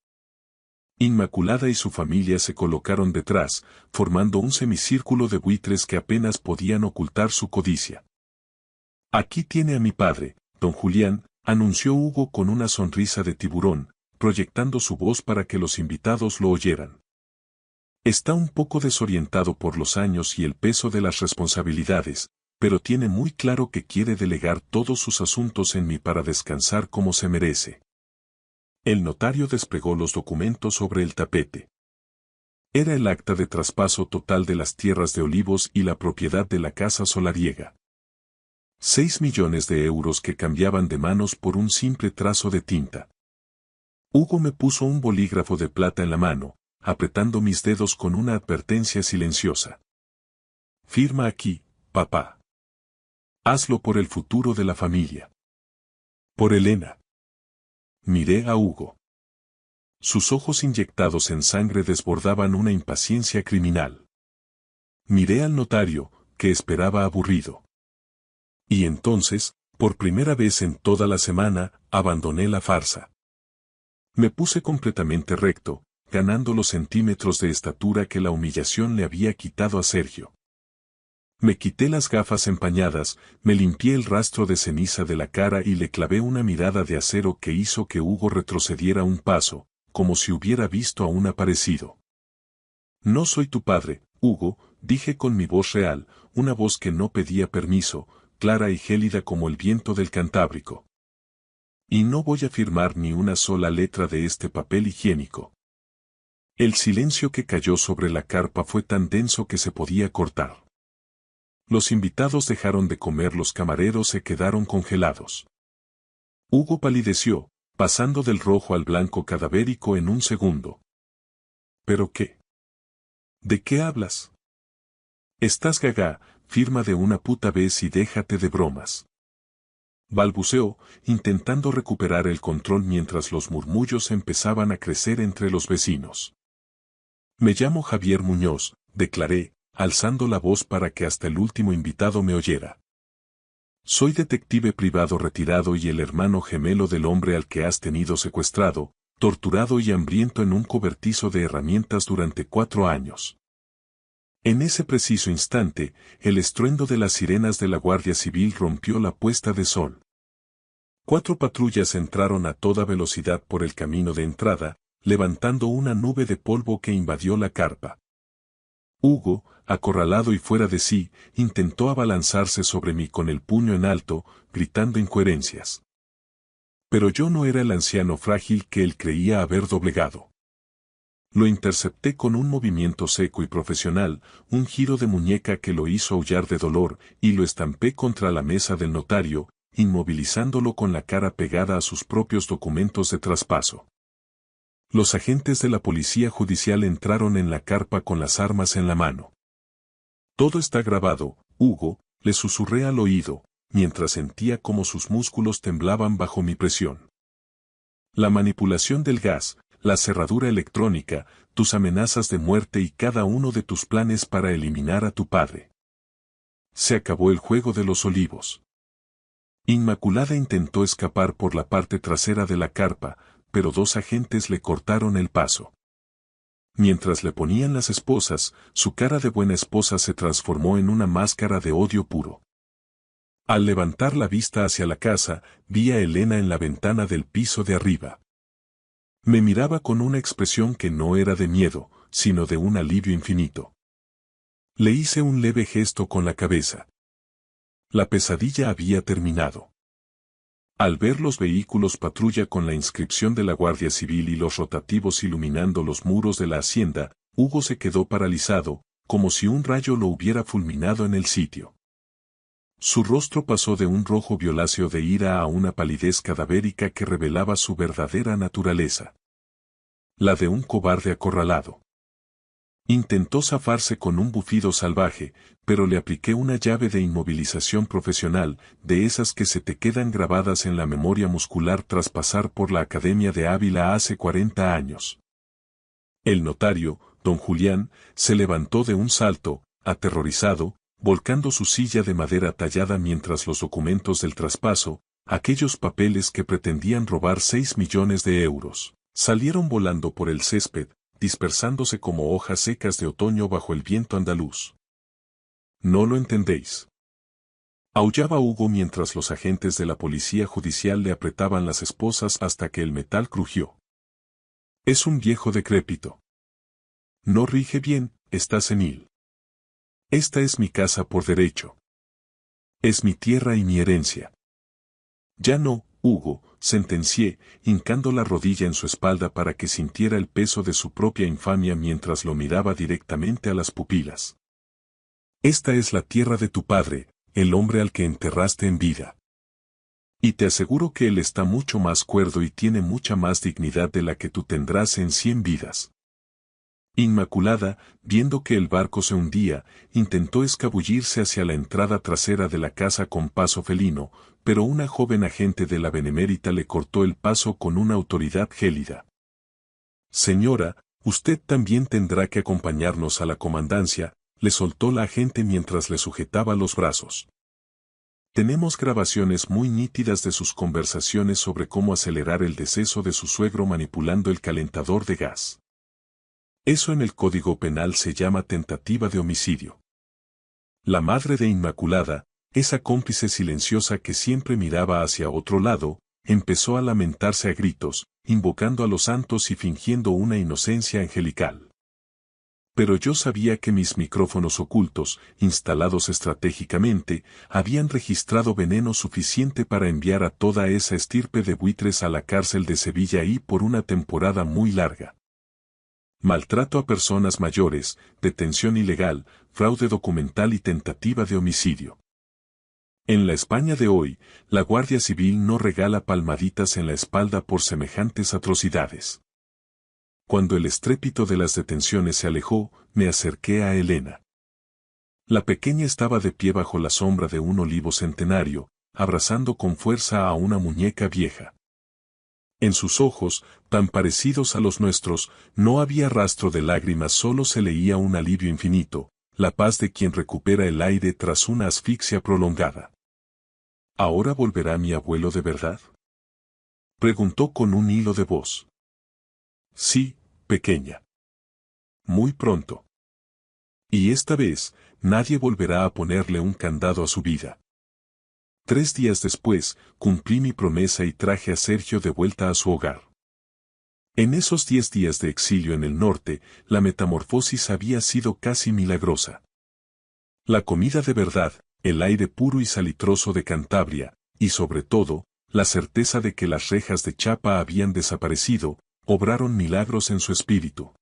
Inmaculada y su familia se colocaron detrás, formando un semicírculo de buitres que apenas podían ocultar su codicia. «Aquí tiene a mi padre, don Julián», anunció Hugo con una sonrisa de tiburón, proyectando su voz para que los invitados lo oyeran. Está un poco desorientado por los años y el peso de las responsabilidades, pero tiene muy claro que quiere delegar todos sus asuntos en mí para descansar como se merece. El notario desplegó los documentos sobre el tapete. Era el acta de traspaso total de las tierras de Olivos y la propiedad de la casa solariega. 6 millones de euros que cambiaban de manos por un simple trazo de tinta. Hugo me puso un bolígrafo de plata en la mano, apretando mis dedos con una advertencia silenciosa. «Firma aquí, papá. Hazlo por el futuro de la familia. Por Elena». Miré a Hugo. Sus ojos inyectados en sangre desbordaban una impaciencia criminal. Miré al notario, que esperaba aburrido. Y entonces, por primera vez en toda la semana, abandoné la farsa. Me puse completamente recto, ganando los centímetros de estatura que la humillación le había quitado a Sergio. Me quité las gafas empañadas, me limpié el rastro de ceniza de la cara y le clavé una mirada de acero que hizo que Hugo retrocediera un paso, como si hubiera visto a un aparecido. «No soy tu padre, Hugo», dije con mi voz real, una voz que no pedía permiso, clara y gélida como el viento del Cantábrico. «Y no voy a firmar ni una sola letra de este papel higiénico». El silencio que cayó sobre la carpa fue tan denso que se podía cortar. Los invitados dejaron de comer, los camareros se quedaron congelados. Hugo palideció, pasando del rojo al blanco cadavérico en un segundo. «¿Pero qué? ¿De qué hablas? Estás gaga, firma de una puta vez y déjate de bromas». Balbuceó, intentando recuperar el control mientras los murmullos empezaban a crecer entre los vecinos. «Me llamo Javier Muñoz», declaré, alzando la voz para que hasta el último invitado me oyera. «Soy detective privado retirado y el hermano gemelo del hombre al que has tenido secuestrado, torturado y hambriento en un cobertizo de herramientas durante 4 años». En ese preciso instante, el estruendo de las sirenas de la Guardia Civil rompió la puesta de sol. 4 patrullas entraron a toda velocidad por el camino de entrada, levantando una nube de polvo que invadió la carpa. Hugo, acorralado y fuera de sí, intentó abalanzarse sobre mí con el puño en alto, gritando incoherencias. Pero yo no era el anciano frágil que él creía haber doblegado. Lo intercepté con un movimiento seco y profesional, un giro de muñeca que lo hizo aullar de dolor, y lo estampé contra la mesa del notario, inmovilizándolo con la cara pegada a sus propios documentos de traspaso. Los agentes de la policía judicial entraron en la carpa con las armas en la mano. «Todo está grabado, Hugo», le susurré al oído, mientras sentía cómo sus músculos temblaban bajo mi presión. La manipulación del gas, la cerradura electrónica, tus amenazas de muerte y cada uno de tus planes para eliminar a tu padre. Se acabó el juego de los olivos. Inmaculada intentó escapar por la parte trasera de la carpa, pero 2 agentes le cortaron el paso. Mientras le ponían las esposas, su cara de buena esposa se transformó en una máscara de odio puro. Al levantar la vista hacia la casa, vi a Elena en la ventana del piso de arriba. Me miraba con una expresión que no era de miedo, sino de un alivio infinito. Le hice un leve gesto con la cabeza. La pesadilla había terminado. Al ver los vehículos patrulla con la inscripción de la Guardia Civil y los rotativos iluminando los muros de la hacienda, Hugo se quedó paralizado, como si un rayo lo hubiera fulminado en el sitio. Su rostro pasó de un rojo violáceo de ira a una palidez cadavérica que revelaba su verdadera naturaleza. La de un cobarde acorralado. Intentó zafarse con un bufido salvaje, pero le apliqué una llave de inmovilización profesional, de esas que se te quedan grabadas en la memoria muscular tras pasar por la Academia de Ávila hace 40 años. El notario, don Julián, se levantó de un salto, aterrorizado, volcando su silla de madera tallada mientras los documentos del traspaso, aquellos papeles que pretendían robar 6 millones de euros, salieron volando por el césped, dispersándose como hojas secas de otoño bajo el viento andaluz. No lo entendéis. Aullaba Hugo mientras los agentes de la policía judicial le apretaban las esposas hasta que el metal crujió. Es un viejo decrépito. No rige bien, está senil. Esta es mi casa por derecho. Es mi tierra y mi herencia. Ya no, Hugo, sentencié, hincando la rodilla en su espalda para que sintiera el peso de su propia infamia mientras lo miraba directamente a las pupilas. Esta es la tierra de tu padre, el hombre al que enterraste en vida. Y te aseguro que él está mucho más cuerdo y tiene mucha más dignidad de la que tú tendrás en 100 vidas. Inmaculada, viendo que el barco se hundía, intentó escabullirse hacia la entrada trasera de la casa con paso felino, pero una joven agente de la Benemérita le cortó el paso con una autoridad gélida. Señora, usted también tendrá que acompañarnos a la comandancia, le soltó la agente mientras le sujetaba los brazos. Tenemos grabaciones muy nítidas de sus conversaciones sobre cómo acelerar el deceso de su suegro manipulando el calentador de gas. Eso en el Código Penal se llama tentativa de homicidio. La madre de Inmaculada, esa cómplice silenciosa que siempre miraba hacia otro lado, empezó a lamentarse a gritos, invocando a los santos y fingiendo una inocencia angelical. Pero yo sabía que mis micrófonos ocultos, instalados estratégicamente, habían registrado veneno suficiente para enviar a toda esa estirpe de buitres a la cárcel de Sevilla y por una temporada muy larga. Maltrato a personas mayores, detención ilegal, fraude documental y tentativa de homicidio. En la España de hoy, la Guardia Civil no regala palmaditas en la espalda por semejantes atrocidades. Cuando el estrépito de las detenciones se alejó, me acerqué a Elena. La pequeña estaba de pie bajo la sombra de un olivo centenario, abrazando con fuerza a una muñeca vieja. En sus ojos, tan parecidos a los nuestros, no había rastro de lágrimas, solo se leía un alivio infinito, la paz de quien recupera el aire tras una asfixia prolongada. ¿Ahora volverá mi abuelo de verdad?, preguntó con un hilo de voz. Sí, pequeña. Muy pronto. Y esta vez, nadie volverá a ponerle un candado a su vida. 3 días después, cumplí mi promesa y traje a Sergio de vuelta a su hogar. En esos 10 días de exilio en el norte, la metamorfosis había sido casi milagrosa. La comida de verdad, el aire puro y salitroso de Cantabria, y sobre todo, la certeza de que las rejas de chapa habían desaparecido, obraron milagros en su espíritu.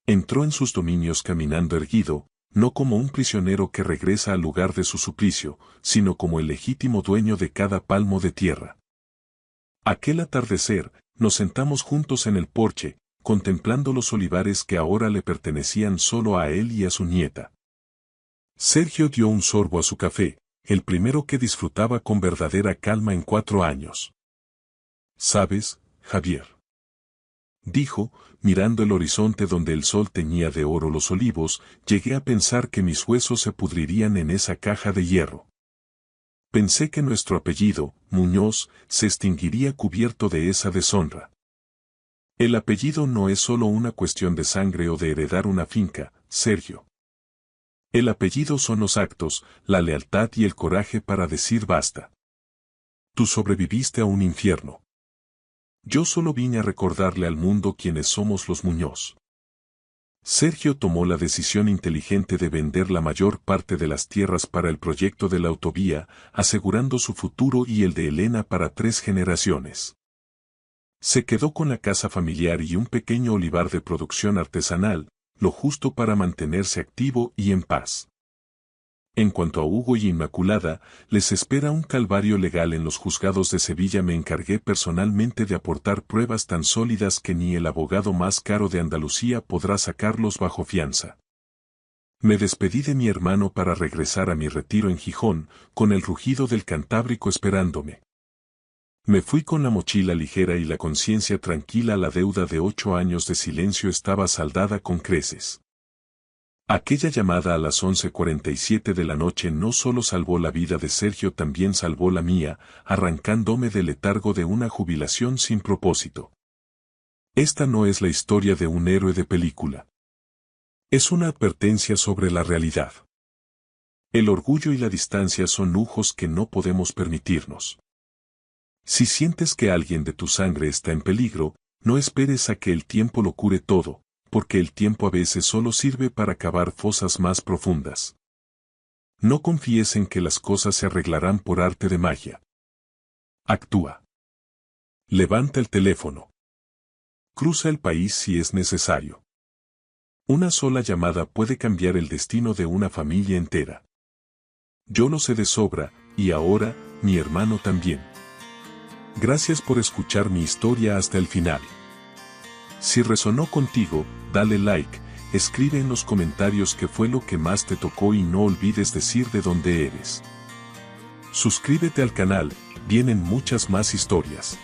Entró en sus dominios caminando erguido, no como un prisionero que regresa al lugar de su suplicio, sino como el legítimo dueño de cada palmo de tierra. Aquel atardecer, nos sentamos juntos en el porche, contemplando los olivares que ahora le pertenecían solo a él y a su nieta. Sergio dio un sorbo a su café, el primero que disfrutaba con verdadera calma en 4 años. ¿Sabes, Javier?, dijo, mirando el horizonte donde el sol teñía de oro los olivos, llegué a pensar que mis huesos se pudrirían en esa caja de hierro. Pensé que nuestro apellido, Muñoz, se extinguiría cubierto de esa deshonra. El apellido no es solo una cuestión de sangre o de heredar una finca, Sergio. El apellido son los actos, la lealtad y el coraje para decir basta. Tú sobreviviste a un infierno. Yo solo vine a recordarle al mundo quiénes somos los Muñoz. Sergio tomó la decisión inteligente de vender la mayor parte de las tierras para el proyecto de la autovía, asegurando su futuro y el de Elena para 3 generaciones. Se quedó con la casa familiar y un pequeño olivar de producción artesanal, lo justo para mantenerse activo y en paz. En cuanto a Hugo y Inmaculada, les espera un calvario legal en los juzgados de Sevilla. Me encargué personalmente de aportar pruebas tan sólidas que ni el abogado más caro de Andalucía podrá sacarlos bajo fianza. Me despedí de mi hermano para regresar a mi retiro en Gijón, con el rugido del Cantábrico esperándome. Me fui con la mochila ligera y la conciencia tranquila. La deuda de 8 años de silencio estaba saldada con creces. Aquella llamada a las 11:47 de la noche no solo salvó la vida de Sergio, también salvó la mía, arrancándome del letargo de una jubilación sin propósito. Esta no es la historia de un héroe de película. Es una advertencia sobre la realidad. El orgullo y la distancia son lujos que no podemos permitirnos. Si sientes que alguien de tu sangre está en peligro, no esperes a que el tiempo lo cure todo, porque el tiempo a veces solo sirve para cavar fosas más profundas. No confíes en que las cosas se arreglarán por arte de magia. Actúa. Levanta el teléfono. Cruza el país si es necesario. Una sola llamada puede cambiar el destino de una familia entera. Yo lo sé de sobra, y ahora, mi hermano también. Gracias por escuchar mi historia hasta el final. Si resonó contigo, dale like, escribe en los comentarios qué fue lo que más te tocó y no olvides decir de dónde eres. Suscríbete al canal, vienen muchas más historias.